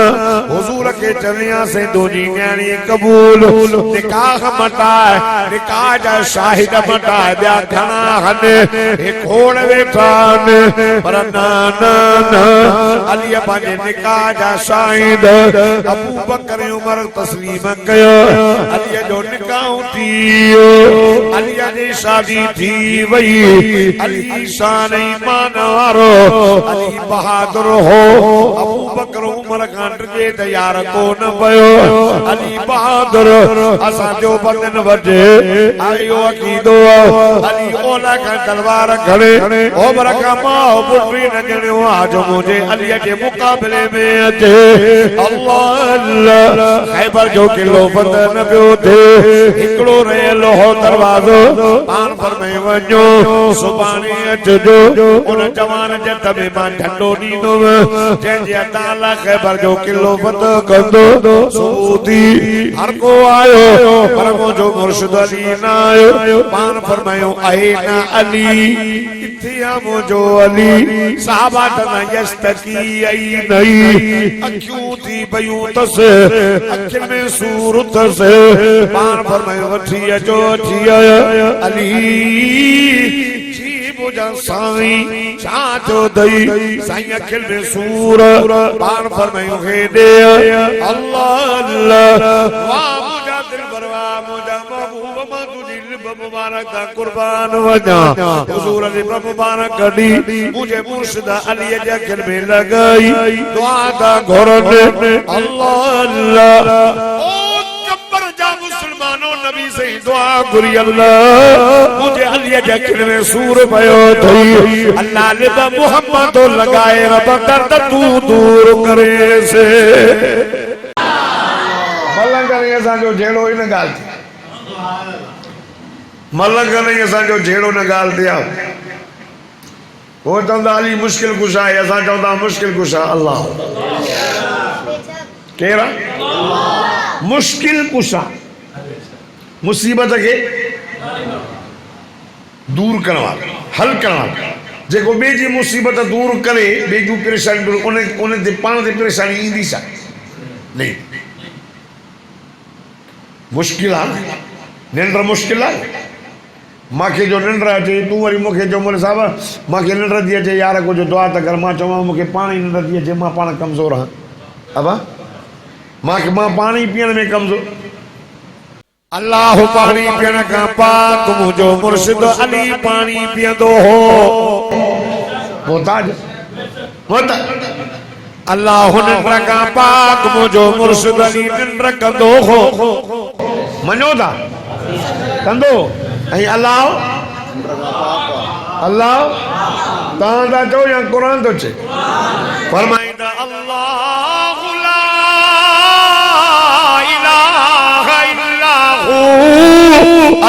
हुजूर खे चवियासीं तुंहिंजी न्याणी कबूल निकाह मटाए निकाह जा शाहिद मटाए ॿिया घणा हन हे खोड़ वेठा आहिनि पर न न न अलीअ पंहिंजे निकाह जा शाहिद अबू बकर उमर तस्लीम कयो अलीअ जो निकाह थी वियो अलीअ जी शादी थी वई अली शान ईमान वारो अली बहादुर हो अबू बकर उमर खां टिजे त यार कोन पियो अली बहादुर असांजो बदन वजे आयो अकीदो अली ओला का तलवार खड़े ओबर का मां पुत्री न ॼणियो आज मुझे अली के मुकाबले में अचे अल्लाह अल्लाह खैबर जो किलो फतह न पियो थे हिकड़ो रेलो हो दरवाजो पान पर में वञो सुभाणे अचजो उन जवान जे तबे मां झंडो ॾींदो जंहिंजे ताला खैबर जो किलो फतह कंदो सूदी हर को आयो पर मुझो मुर्शिद अली ना आयो पान फरमायो आहे ना अली इथिया मुझो अली साहबा न यस्तकी आई नहीं अखियूं थी बयूं तस अखियुनि में सूर तस पान फरमायो वठी अचो अची अली जा साईं चाचो दई साईं अखिल में सूर बाण फरमायो हे दे अल्लाह अल्लाह वाह मुझा दिल बरवा मुझा महबूब मा तुझी लिब मुबारक दा कुर्बान वजा हुजूर अली मुबारक कडी मुझे मुर्शिद अली जे अखिल में लगाई दुआ दा घर ने अल्लाह अल्लाह मुसलमानों नबी से दुआ करी अल्लाह मुझे अली जखिल में सूर भयो थई अल्लाह ने मोहम्मद तो लगाए रब दर्द तू दूर करे से मलंग नहीं असा जो जेड़ो इन गाल थी मलंग नहीं असा जो जेड़ो न गाल दिया वो चवंदा अली मुश्किल कुशा है असा चवंदा मुश्किल कुशा अल्लाह केरा मुश्किल कुशा मुसीबत के दूर करने वाला हल करने वाला जेको बे जी मुसीबत दूर करे बे जू परेशानी दूर उन्हें ते पाण ते परेशानी ईंदी सा नहीं मुश्किल है निंड मुश्किल है माखे जो निंड अचे तू वरी मूंखे चओ मोरे साहब माखे निंड थी अचे यार कुछ दुआ त कर मां चवां मूंखे पाण ई निंड थी अचे मां पाण कमज़ोर आहियां अबा मां पानी पीअण में कमज़ोर अल्लाह पानी पियण का पाक मुझो मुर्शिद अली पानी पियंदो हो मोहताज अल्लाह निंड का पाक मुझो मुर्शिद अली निंड कंदो हो मनो था कंदो ऐं अल्लाह अल्लाह तव्हां था चओ या क़ुरान थो चए फरमाईंदा अल्लाह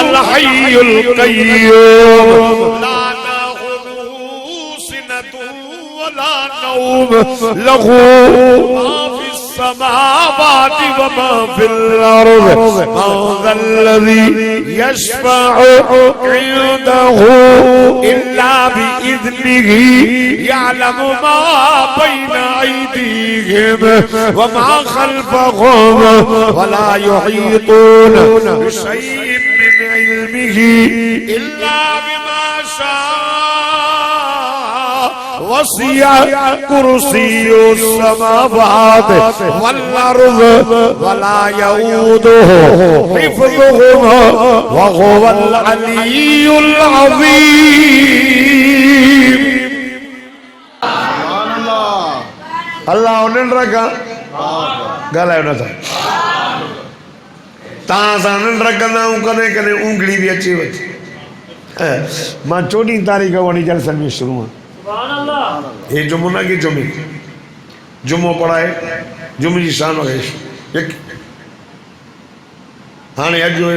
الحي القيوم لا تأخذه سنة ولا نوم له ما في السماوات وما في الأرض من ذا الذي يشفع عنده إلا بإذنه يعلم ما بين أيديهم وما خلفهم ولا يحيطون بشيء من علمه إلا بما شاء وسع كرسي السماوات والأرض ولا يؤوده حفظهما وهو العلي العظيم अल्लाह निंड का ॻाल्हायो नथा तव्हां सां निंड कंदा आहियूं कॾहिं कॾहिं उंगली बि अची वञे मां 14 तारीख़ वञी जलसन में शुरू आहे ये जुमो न की जुमे जुमो पढ़ाए जुमे जी शान हाँ अॼु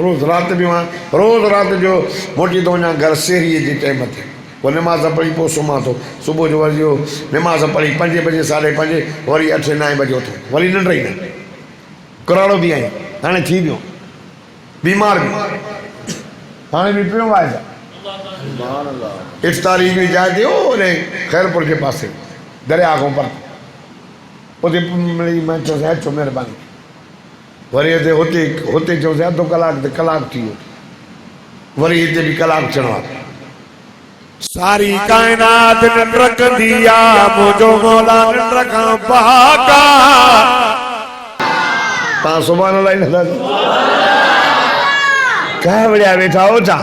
रोज़ रात भी वहाँ रोज़ रात जो मोटी तो वञा घर सेरीअ जे टाइम ते वो नमाज़ पढ़ी पोइ सुम्हां थो सुबुह जो वरी नमाज़ पढ़ी 5 बजे 5:30 वरी 8-9 बजे उथो वरी निंड ई न कराड़ो बि आहीं हाणे थी वियो बीमार बि हाणे बि पियो आहे इफ़्तारी बि जाए थी ओॾे ख़ैरपुर जे पासे दरिया खां पर उते मिली मां चयोसीं अचो महिरबानी वरी हुते हुते चयोसीं अधु कलाकु ते कलाकु थी वियो वरी हिते बि कलाकु थियणो आहे सारी कायनात निंड कंदी आहे मुंहिंजो मौला निंड खां पाक तव्हां सुभाणे अलाही नथा कया वड़िया वेठा हो छा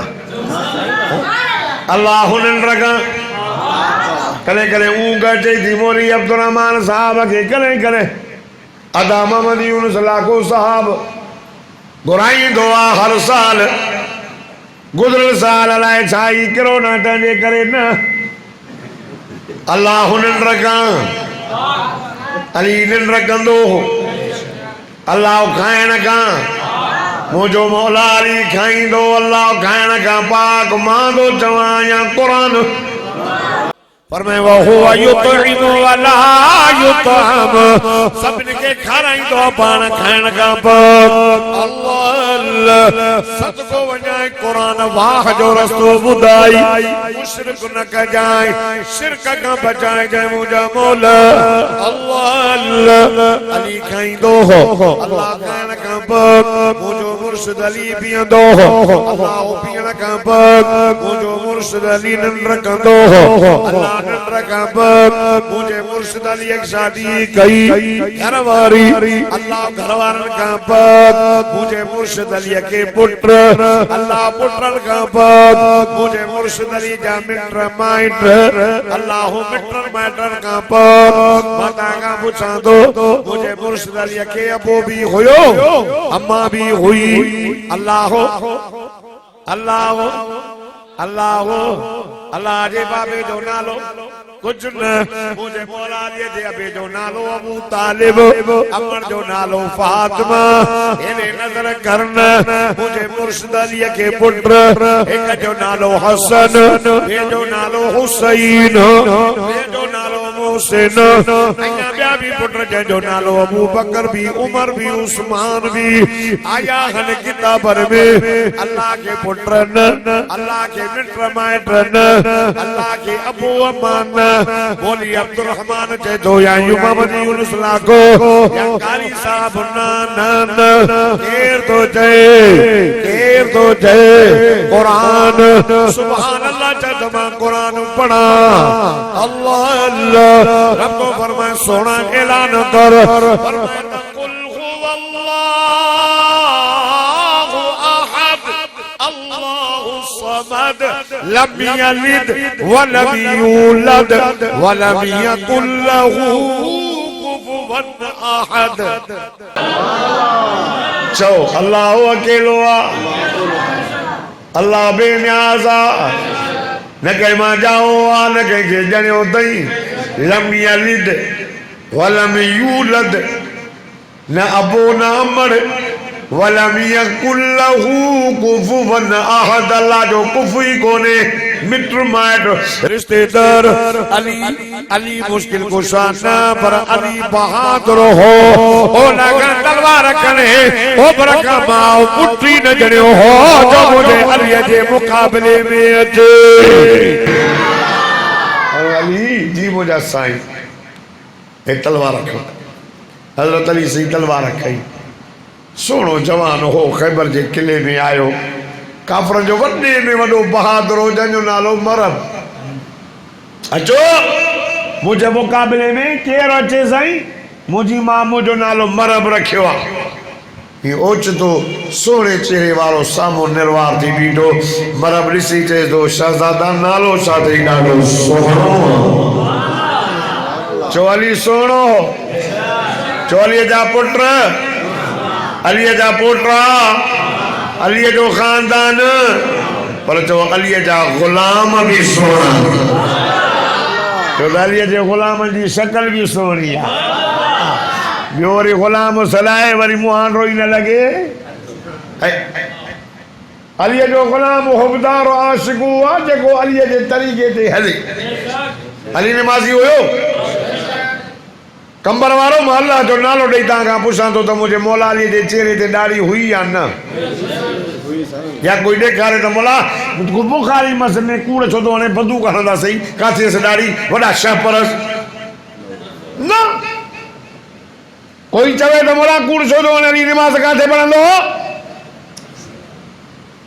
अल्लाह निंड खां कॾहिं कॾहिं ऊंघ अचे थी मोरी अब्दुर्रहमान साहब खे कॾहिं कॾहिं अदा मोहम्मद यूनुस लाखो साहब घुराईंदो आहे हर साल गुज़िरियल साल अलाए छा ई कोरोना तंहिंजे करे न अल्लाह निंड खां अली निंड कंदो हो अल्लाह खाइण खां मुझो मौला अली खाईंदो अल्लाह खाइण खां पाक मां थो चवां या क़ुरान पर मैं वो हुआ युतइमु वला युतअम सभिनी खे खाराईंदो पाण खाइण खां पोइ अल्लाह सदको वञाए क़ुरान वाह जो रस्तो ॿुधाई मुशरिक न कजाए शिरक खां बचाए जाए मुंहिंजा मौला अल्लाह अली खाईंदो हो अल्लाह खाइण खां पोइ मुंहिंजो मुर्शिद अली पीअंदो हो अल्लाह पीअण खां पोइ मुंहिंजो मुर्शिद अली निंड कंदो हो अल्लाह मुझे मुर्शिद अली एक शादी कई घरवारी अल्लाह घरवारन का पाक मुझे मुर्शिद अली के पुत्र अल्लाह पुत्रन का पाक मुझे मुर्शिद अली जा मित्र माइट अल्लाह मित्र माइटन का पाक माता का पूछा दो मुझे मुर्शिद अली के अबू भी हुयो अम्मा भी हुई अल्लाह अल्लाह अल्लाह अल्लाह जे बाबे जो नालो कुछ न मुझे मौला अली जे अबे जो नालो अबू तालिब अमर जो नालो फातिमा इने नजर करन मुझे मुर्शिद अली के पुत्र एक जो नालो हसन ये जो नालो हुसैन ये जो नालो मोहसिन अया ॿिया भी पुत्र जो नालो अबू बकर भी उमर भी उस्मान भी आया हन किताबर में अल्लाह के पुत्रन अल्लाह के मित्र माइटन अल्लाह के अबू अमान बोली अब्दुल रहमान जे दो या युमद यूनुस लाको या कारी साहब नान केर तो जय कुरान सुभान अल्लाह जदमा कुरान पढ़ा अल्लाह अल्लाह रब को फरमाए सोना ऐलान कर फरमाए कुल हुवल्लाहु अहद अल्लाहु समद लम यलिद वलम यूलद वलम यकुल लहू कुफुवन अहद चो अल्लाह अकेलो आ अल्लाह बेनियाज़ आ न कहीं मां जाओ आ न कहीं के जणियो तई लम यलिद वलम यूलद न अबो न अमर वलम यकुल लहू कुफुवन अहद अल्लाह जो कुफुई कोने मित्र माइट रिश्तेदार अली अली मुश्किल कुशा न पर अली बहादुर हो ओ लगा तलवार कने ओ बरका माओ पुत्री न जणियो हो जो मुझे अली जे मुकाबले में अचे अली जी मुझा साईं एक तलवार रखो हजरत अली से तलवार रखई सोनो जवान हो खैबर जे किले में आयो काफर जो वडे में वडो बहादुर हो जंजो नालो मरब अचो मुझे मुकाबले में केर अचे साईं मुझी मां मुझो नालो मरब रखियो आ ये ओचतो सोने चेहरे वालो सामो निर्वार थी बीठो मरब ॾिसी चए तो शहजादा नालो छा अथई ॾाढो सोहणो चो अली सोहणो चो अलीअ जा पुट अलीअ जा पोटा अलीअ जो खानदान पर चो अलीअ जा गुलाम भी सोना चो अलीअ जे गुलाम जी शक्ल भी सोहणी आहे ॿियो वरी गुलाम सलाए वरी मुंहां रोई न लॻे अलीअ जो गुलाम हुबदार आशिक़ु आहे जेको अलीअ जे तरीक़े ते हले अली नमाज़ी हुयो कंबर वारो मां अल्लाह जो नालो ॾेई तव्हां खां पुछां थो त मुंहिंजे मौला अली जे चेहरे ते ॾाढ़ी हुई या न या कोई ॾेखारे त मौला बुखारी मस में कूड़ छो थो हाणे बंदूक हणंदा सही काथे से ॾाढ़ी वॾा शह परस न कोई चवे त मौला कूड़ छो थो हाणे अली नमाज़ काथे पढ़ंदो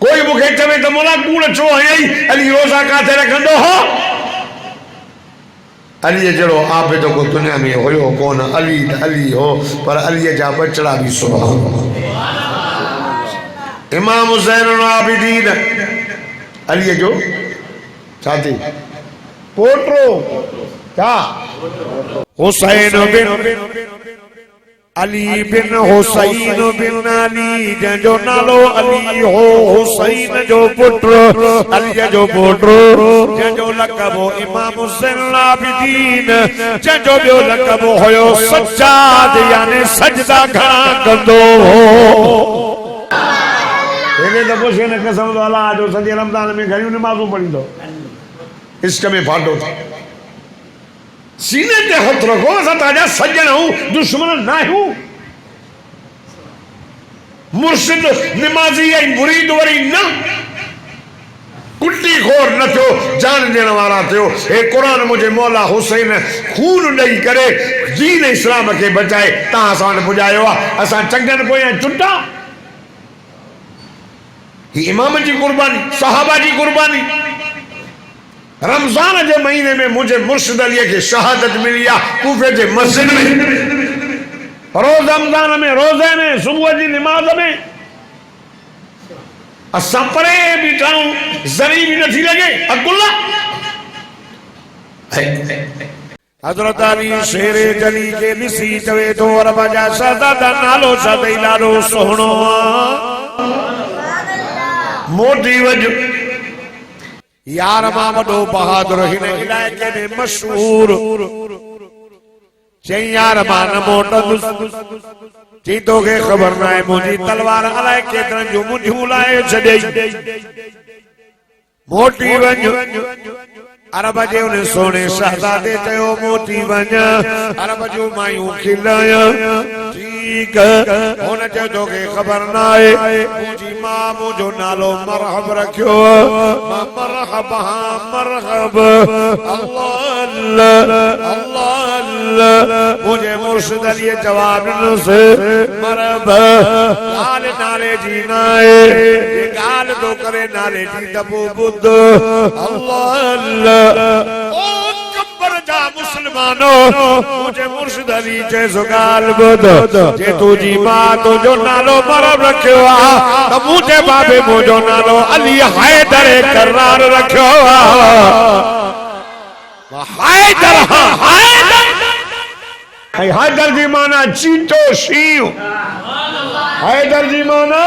कोई मूंखे चवे त मौला कूड़ छो हयई अली रोज़ा काथे रखंदो हो अली जड़ो आप तो को दुनिया में होयो कौन अली अली हो पर अली जा बचड़ा भी सुभान इमाम हुसैन आबिदीन अली जो साथी पोटरो क्या हुसैन बिन अली बिन हुसैन बिन अली जो नालो अली हो हुसैन जो पुत्र अली जो पुत्र जो लक़ब इमाम हुसैन आबिदीन जो बियो लक़ब होयो सज्जाद यानी सजदा घणा कंदो हो एने त पुछे न कसम तो अल्लाह जो सॼे रमज़ान में घणियूं नमाज़ूं पढ़ींदो इश्क में फाटो था सीने ते हथ रखो असां तव्हांजा सजन हूं दुश्मन न आहियूं मुर्शिद निमाज़ी ऐं मुरीद वरी न कुटी खोर न थियो जान ॾियण वारा थियो हे क़ुरान मुंहिंजे मौला हुसैन खून ॾेई करे दीन इस्लाम खे बचाए तव्हां असां वटि पुॼायो आहे असां चङनि पोयां चुटा ही इमाम जी कुर्बानी सहाबा जी कुर्बानी रमज़ान जे महीने में मुझे मुर्शिद अलीअ खे शहादत मिली आहे कूफे जे मस्जिद में रोज़ रमज़ान में रोज़े में सुबुह जी निमाज़ में असां परे बीठाऊं ज़री भी नथी लगे अकुल्ला हज़रत अली शेरे जली के ॾिसी चवे थो अरब जा शहज़ादा नालो सदई ॾाढो सुहिणो मोटी वज यार मां वॾो बहादुर हिन इलाइक़े में मशहूर चई यार मां न मोटंदुसि चई तोखे ख़बर न आहे मुंहिंजी तलवार अलाए केतिरनि जूं मुंडियूं लाहे छॾियई मोटी वञ अरब जे उन सोने शहज़ादे चयो मोटी वञ अरब जूं मायूं खिलाया ठीक हुन चयो तोखे ख़बर न आहे मुंहिंजी मां मुंहिंजो नालो मरहब रखियो मरहब मरहब अल्लाह अल्लाह मुझे मुर्शिद अली जवाब ॾिनोसि मरहब गाल नाले जी न आहे गाल तो करे नाले जी त पोइ ॿुध अल्लाह ओ कब्र जा मुसलमानो मुझे मुर्शिद अली चइसो गाल ॿुध जे तुंहिंजी मां तुंहिंजो नालो मरहब रखियो आहे त मुंहिंजे बाबे मुंहिंजो नालो अली हैदर करार रखियो आहे हैदर हैदर हैदर जी माना चीतो शींह हैदर जी माना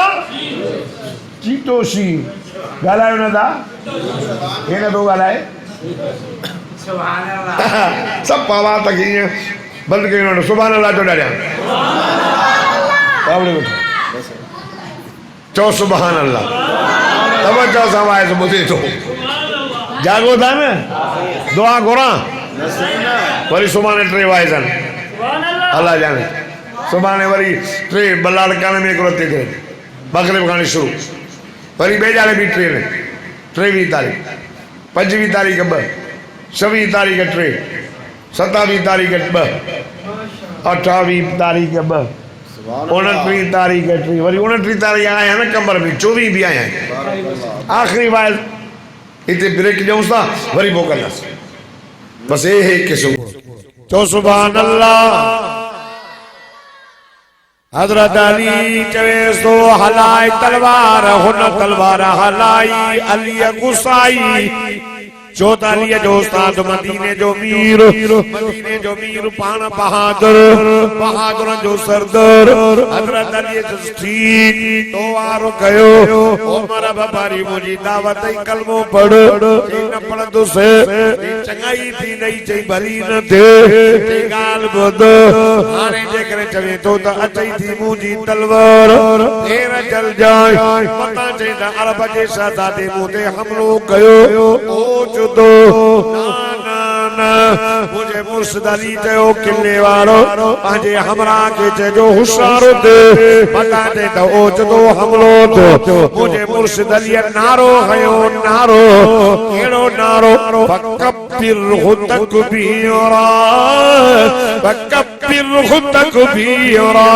चीतो शींह ॻाल्हायो न था हे नथो ॻाल्हाए सब पावा तक ईअं बंदि कयो सुभाणे अल्लाह जो ॾाढा चओ सुभाणे अल्लाह तवजो सां वाइस ॿुधे थो जागो था न दुआ घुरां वरी सुभाणे 3 वाइस आहिनि अल्लाह जाने सुभाणे वरी 3 बलाड़काने में हिकिड़ो थी थिए मग़रिब खां शुरू वरी ॿिए जाणे बि 3 23 तारीख़ 25 तारीख़ 2 26 तारीख़ 3 27 तारीख़ 2 28 तारीख़ 2 29 तारीख़ 3 वरी 29 तारीख़ आया न कमर में 24 भी आया आखिरी वाइस इते ब्रेक ॾियूं था वरी मोकिलंदासीं बस ये है किस्म तो सुभान अल्लाह हजरत अली चवेस तो हलाई तलवार हुन तलवार हलाई अली गुसाई चौतालीह जो उस्ताद मदीने जो मीर पान बहादुर बहादुर जो सरदार हजरत अली ठीक तो वारो कयो उमर बाबारी मुझी दावत कलमो पढ़ न पढ़दो से चंगाई थी नहीं चई भली न थे गाल बुध हाने जे करे चवे तो त अचई थी मुझी तलवार फेर चल जाए पता चई त अरब जे शहजादे मुते हमलो कयो ओ दो ना ना मुझे मुर्शिद अली चयो किले वारो पंहिंजे हमरा के चयो होशियार दे पता दे त ओच तो हमलो तो मुझे मुर्शिद अली नारो हयो नारो केड़ो नारो फकब्बिर तकबीरा फकब्बिर तकबीरा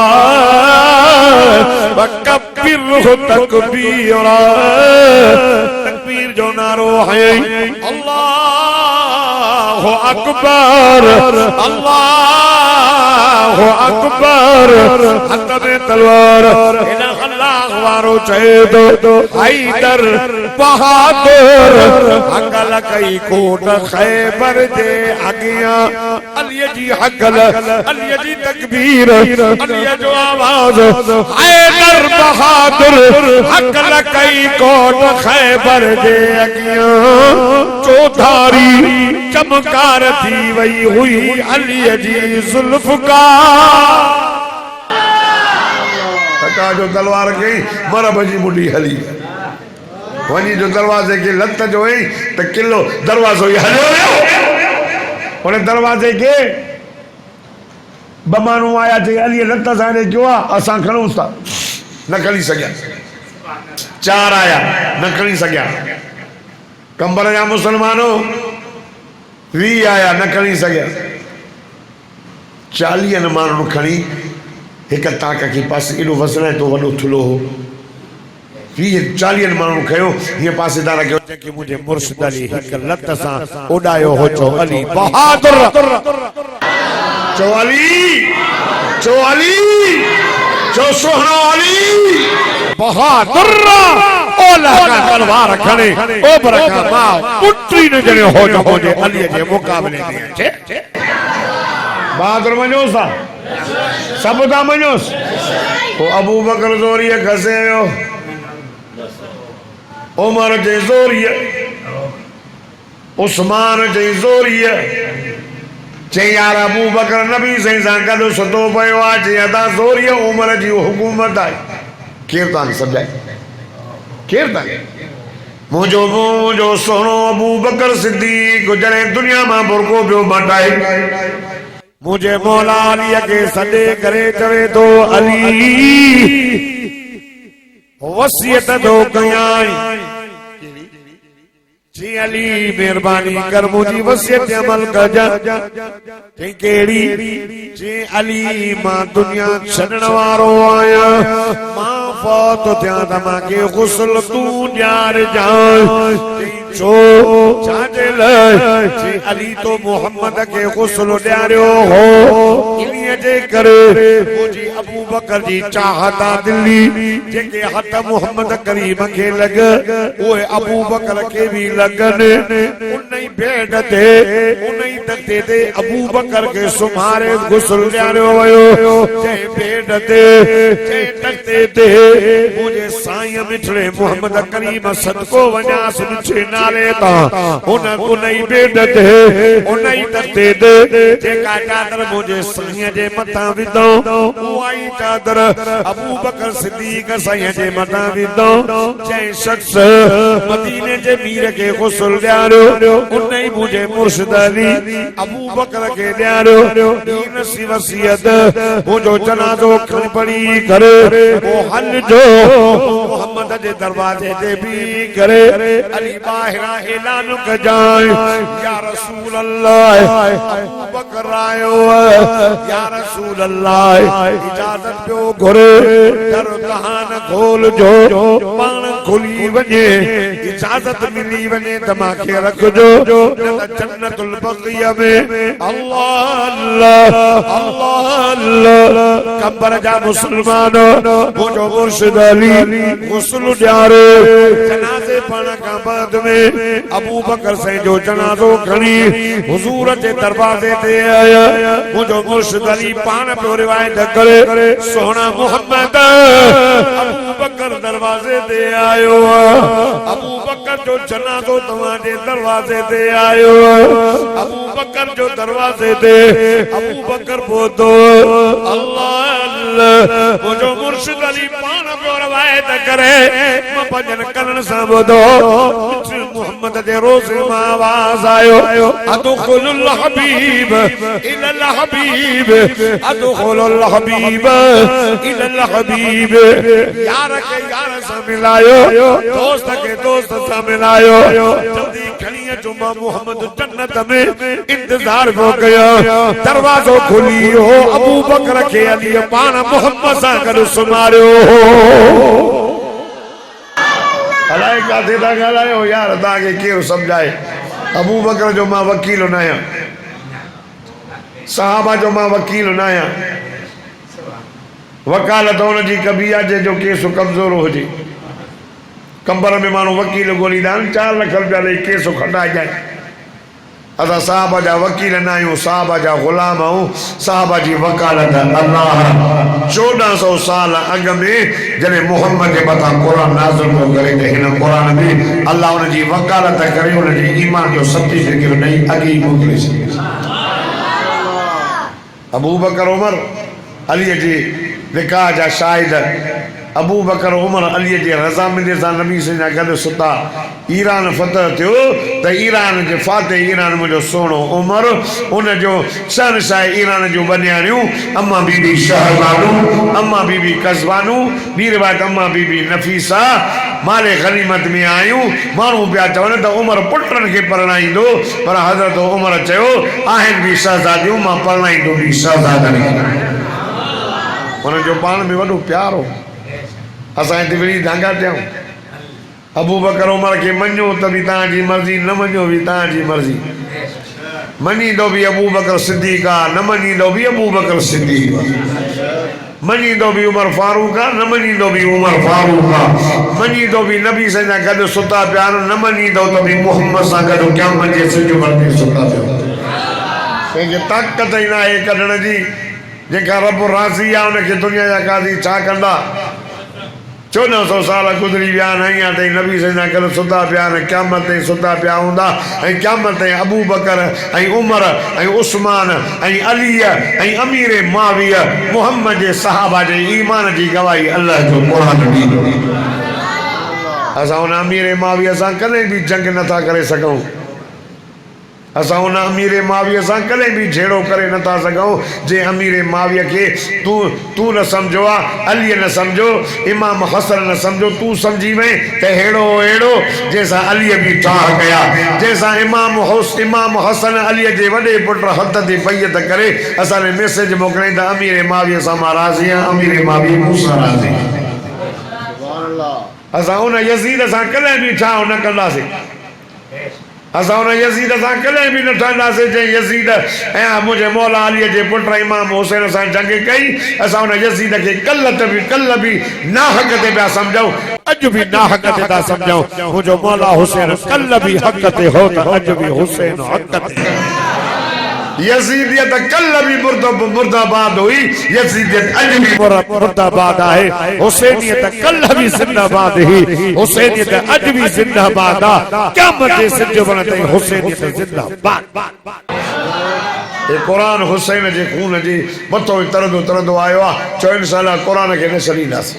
फकब्बिर तकबीरा तकबीर जो नारो है अल्लाहु अकबर अल्लाहु अकबर हथ में तलवार इन अल्लाह वारो चए दो हैदर बहादुर हकल कई कोट खैबर दे अगिया अली जी हकल अली जी तकबीर अली जो आवाज हैदर बहादुर हकल कई कोट खैबर दे अगिया चौधारी चमकार थी वही हुई अली जी जुल्फकार जो तलवार कई मरब जी मुंडी हली वही जो दरवाजे के लत जो है तो किलो दरवाजो ही हलियो उन दरवाजे के बमानू आया थे अली लत साने क्यों असा खणूं था न खणी सकिया चार आया न खणी सकिया कंबर जा मुसलमानों 20 आया न खणी सकिया 40 माण्हुनि खणी हिक ताक के पास एॾो वज़न है तो वॾो थुलो हो 40 माण्हुनि खयो हीअं पासेदार कयो कि मुझे मुर्शिद अली हिक लत सां उॾायो हो चो अली बहादुर चो अली चो सुहिणो अली बहादुर ओ लहका तलवार खणे ओ बरका मां पुत्री न जणियो हो जो मुझे अली जे मुकाबले में अचे बहादुर मञोस था सब था मञोस पोइ अबू बकर ज़ोरीअ खसे वियो उमर जे ज़ोरीअ उस्मान जे ज़ोरीअ चई यार अबू बकर नबी साईं सां गॾु सुतो पियो आहे चई अदा ज़ोरीअ उमर जी हुकूमत आहे केरु तव्हांखे सम्झाए केरु तव्हांखे मुंहिंजो सुहिणो अबू बकर सिद्दीक़ जॾहिं दुनिया मां बुरको पियो मटाए मुझे मौला अली के सदे करे चवे तो अली वसियत दो कयाई जी अली मेहरबानी कर मुझी वसियत अमल कजा ते केड़ी जी अली मां दुनिया छडण वारो आया मां फौत थिया त मांखे गुस्ल तू ॾियार जा छो छाजे लाइ जी अली तो मोहम्मद के गुस्ल ॾियारियो हो इन्हीअ जे करे मुंहिंजी अबू बकर जी चाहता दिली जेके हथ मोहम्मद करीम खे लॻ उहे अबू बकर खे बि लॻनि उन ई भेड ते उन ई तख़्ते ते अबू बकर खे सुम्हारे गुस्ल ॾियारियो वियो जंहिं भेड ते जंहिं तख़्ते ते मुंहिंजे साईं मिठड़े मोहम्मद करीम सदको वञास मिठे नाले तां उन ई भेड ते उन ई तख़्ते ते जेका चादर मुंहिंजे साईं जे मथां विधो उहा ई चादर अबू बकर सिद्दीक़ साईं जे मथां विधो जंहिं शख्स मदीने जे मीर खे गुस्ल ॾियारियो उन ई मुंहिंजे मुर्शिद अली अबू बकर खे ॾियारियो दीन सी वसियत मुंहिंजो जनाज़ो खणी पढ़ी करे ओ हल जो मोहम्मद जे दरवाजे ते भी करे अली ॿाहिरां ऐलान कजाए या रसूल अल्लाह अबू बकर आयो या रसूल अल्लाह इजाजत पियो घुरे दर तहां खोल जो पाण खुली वञे इजाजत मिली वञे त मांखे रखजो जन्नतुल बक़िया में अल्लाह अल्लाह अल्लाह अल्लाह कब्र जा मुसलमान मुझो मुर्शिद अली गुस्ल ॾियारे जनाज़े पण खां बाद में अबू बकर साईं जो जनाज़ो खणी हुजूर जे दरवाजे ते आया मुझो मुर्शिद अली पाण पियो रिवायत करे सोहना मोहम्मद अबू बकर दरवाजे ते आयो अबू बकर जो जनाज़ो तव्हांजे दरवाजे ते आयो अबू बकर जो दरवाजे ते अबू बकर पहुतो अल्लाह अल्लाह मुझो मुर्शिद अली पाण पियो रिवायत करे मां पंजन करण सां ॿुधो मोहम्मद जे रोज़े मां आवाज़ आयो अदखुलुल हबीब इलल हबीब अदखुलुल हबीब इलल हबीब यार के यार सां मिलायो दोस्त के दोस्त सां मिलायो जल्दी खणी अचो मां मोहम्मद जन्नत में इंतजार हो गया दरवाजो खुली हो अबू बकर खे अली पाण मोहम्मद सां गॾु सुम्हारियो अलाए काथे था ॻाल्हायो यार तव्हांखे केरु सम्झाए अबू बकर जो मां वकील न आहियां सहाबा जो मां वकील न आहियां वकालत हुनजी कबी आहे जंहिंजो केस कमज़ोर हुजे कंबर में माण्हू वकील ॻोल्हींदा आहिनि 4 लख रुपया ॾेई केस खटाइजाए असां साहबा जा वकील न आहियूं साहबा जा ग़ुलाम आहियूं साहबा जी वकालत अल्लाह 1400 साल अॻ में जॾहिं मोहम्मद जे मथां क़ुर नाज़िल पियो करे त हिन क़ुर में अल्लाह हुनजी वकालत करे हुनजे ईमान जो सर्टिफिकेट ॾेई अॻे ई मोकिले छॾियो अबू बकर उमर अलीअ जी निकाह जा शाहिद अबू बकर उमर अली जे रज़ामंदी सां नबी सां गॾु सुता ईरान फतह थियो त ईरान जे फाते ईरान मुंहिंजो सोणो उमर उन जो शहनशाह ईरान जूं बनियाणियूं अम्मा बीबी शहरबानू अम्मा बीबी कज़बानू ॿी रिवायत अम्मा बीबी नफ़ीसा माले गनीमत में आयूं माण्हू पिया चवनि त उमर पुटनि खे परणाईंदो पर हज़रत उमर चयो आहिनि बि शहज़ादियूं मां परणाईंदुमि शहज़ादनि हुननि जो पाण में वॾो प्यार हो असां हिते विड़ी धांगा थियूं अबू बकर उमर खे मञो त बि तव्हांजी मर्ज़ी न मञो बि तव्हांजी मर्ज़ी मञींदो बि अबू बकर सिद्दीक़ आहे न मञींदो बि अबू बकर सिद्दीक़ मञींदो बि उमर फारूक आहे न मञींदो बि उमर फारूक आहे मञींदो बि नबी सां गॾु सुता पिया न मञींदो त बि मुहम्मद सां गॾु क़यामत जे सिज वरते सुता पिया कंहिंखे ताक़त ई न आहे कढण जी जेका रब राज़ी आहे उनखे दुनिया जा काज़ी छा कंदा 1400 साल गुज़री विया आहिनि अञा ताईं नबी सां गॾु सुता पिया आहिनि क़यामत ताईं सुता पिया हूंदा ऐं क़यामत ताईं अबू बकर ऐं उमर ऐं उस्मान ऐं अली ऐं अमीर माविया मुहम्मद जे सहाबा जे ईमान जी गवाही अल्लाह जो क़ुरान ॾींदो असां उन अमीर माविया सां कॾहिं बि जंग नथा करे सघूं असां उन अमीर माविया सां कॾहिं बि झेड़ो करे नथा सघूं जे अमीर माविया खे तूं न सम्झो आहे अलीअ न सम्झो इमाम हसन न सम्झो तूं सम्झी वएं त अहिड़ो जंहिंसां अलीअ बि ठाह कया जंहिंसां इमाम हसन अलीअ जे वॾे पुट हथ ते बैयत करे असांखे मैसेज मोकिलियईं त अमीर माविया सां मां राज़ी आहियां अमीर माविया मूंसां राज़ी असां उन यज़ीद सां कॾहिं बि ठाह न कंदासीं असां उन यज़ीद सां कॾहिं बि न ठहंदासीं जंहिं यज़ीद ऐं मुंहिंजे मौला अलीअ जे पुट इमाम हुसैन सां जंग कई असां उन यज़ीद खे कल्ह बि नाहक ते पिया सम्झूं अॼु बि नाहक ते था सम्झूं मुंहिंजो मौला हुसैन कल्ह बि हक़ ते हो त अॼु बि हुसैन हक़ ते यज़ीदियत कल्ह बि मुर्दाबाद हुई यज़ीदियत अॼु बि मुर्दाबाद आहे हुसैनियत कल्ह बि जिंदाबाद हुई हुसैनियत अॼु बि जिंदाबाद आहे क़यामत जे सिज वण ताईं हुसैनियत जिंदाबाद ये कुरान हुसैन जे खून जी मथो तरंदो आयो आहे चो इंशाअल्लाह कुरान खे न छॾींदासीं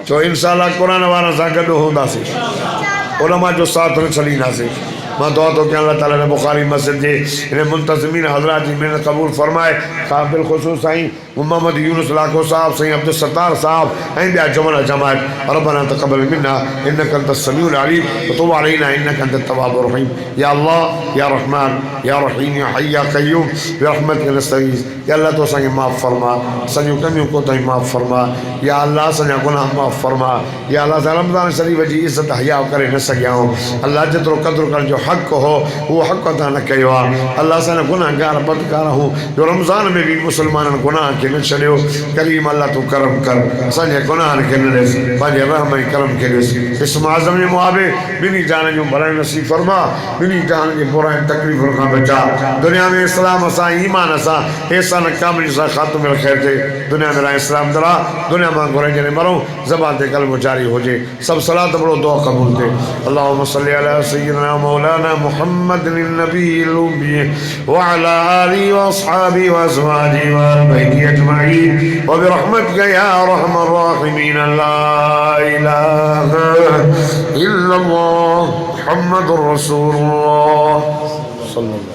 चो इंशाअल्लाह कुरान वारनि सां गॾु हूंदासीं उलमा जो साथ न छॾींदासीं मां दुआ तो कयां अल्लाह ताला ने बुखारी मस्जिद जे इन मुंतज़िमीन हज़रात जी महिनत क़बूल फरमाए क़ाबिल ख़ुसूस साईं मोहम्मद यूनुस लाखो साहब साईं अब्दुल सत्तार साहब ऐं ॿिया जमल जमात रब्बना तक़ब्बल मिन्ना इन्नका अंतस समीउल अलीम व तुब अलैना इन्नका अंतत तव्वाबुर रहीम या अल्लाह या रहमान या रहीम या हय्य या क़य्यूम बिरहमतिक नस्तगीस या अल्लाह तो असांखे माफ़ फरमा सॼियूं कमियूं कोताहियूं माफ़ फरमा या अल्लाह असांजा गुनाह माफ़ फरमा या अल्लाह असां रमज़ान शरीफ़ जी इज़त हया करे न सघियाऊं अल्लाह जेतिरो क़द्र करण जो हक़ हो वो हक़ अदा न कयो आहे अल्लाह असां गुनाहगार बदकार हूं जो रमज़ान में भी मुसलमाननि गुनाह खे न छॾियो करीम अल्लाह तूं करम कर असांजे गुनाहनि खे न ॾिस पंहिंजे रहम ऐं करम खे ॾिस इस्म आज़म जे मुआबे ॿिन्ही जान जूं भलायूं नसीब फरमा ॿिन्ही जान जे बुराइनि तकलीफ़ुनि खां बचा दुनिया में इस्लाम सां ईमान सां एहसान कामिल सां ख़ात्मे ख़ैर थिए दुनिया में इस्लाम दरा दुनिया मां घुराइजंदे मरूं ज़बान ते कल्म जारी हुजे सभु सलात पढ़ो दुआ क़बूल थिए अल्लाहुम्मा सल्ली अला सय्यिदिना मौलाना मुहम्मद नबील उम्मी व अला आलिहि व अस्हाबिहि व अज़वाजिहि व अहलि बैतिहि अजमईन व बिरहमतिक या अरहमर राहिमीन ला इलाहा इल्लल्लाह मुहम्मदुर रसूलुल्लाह सल्लल्लाहु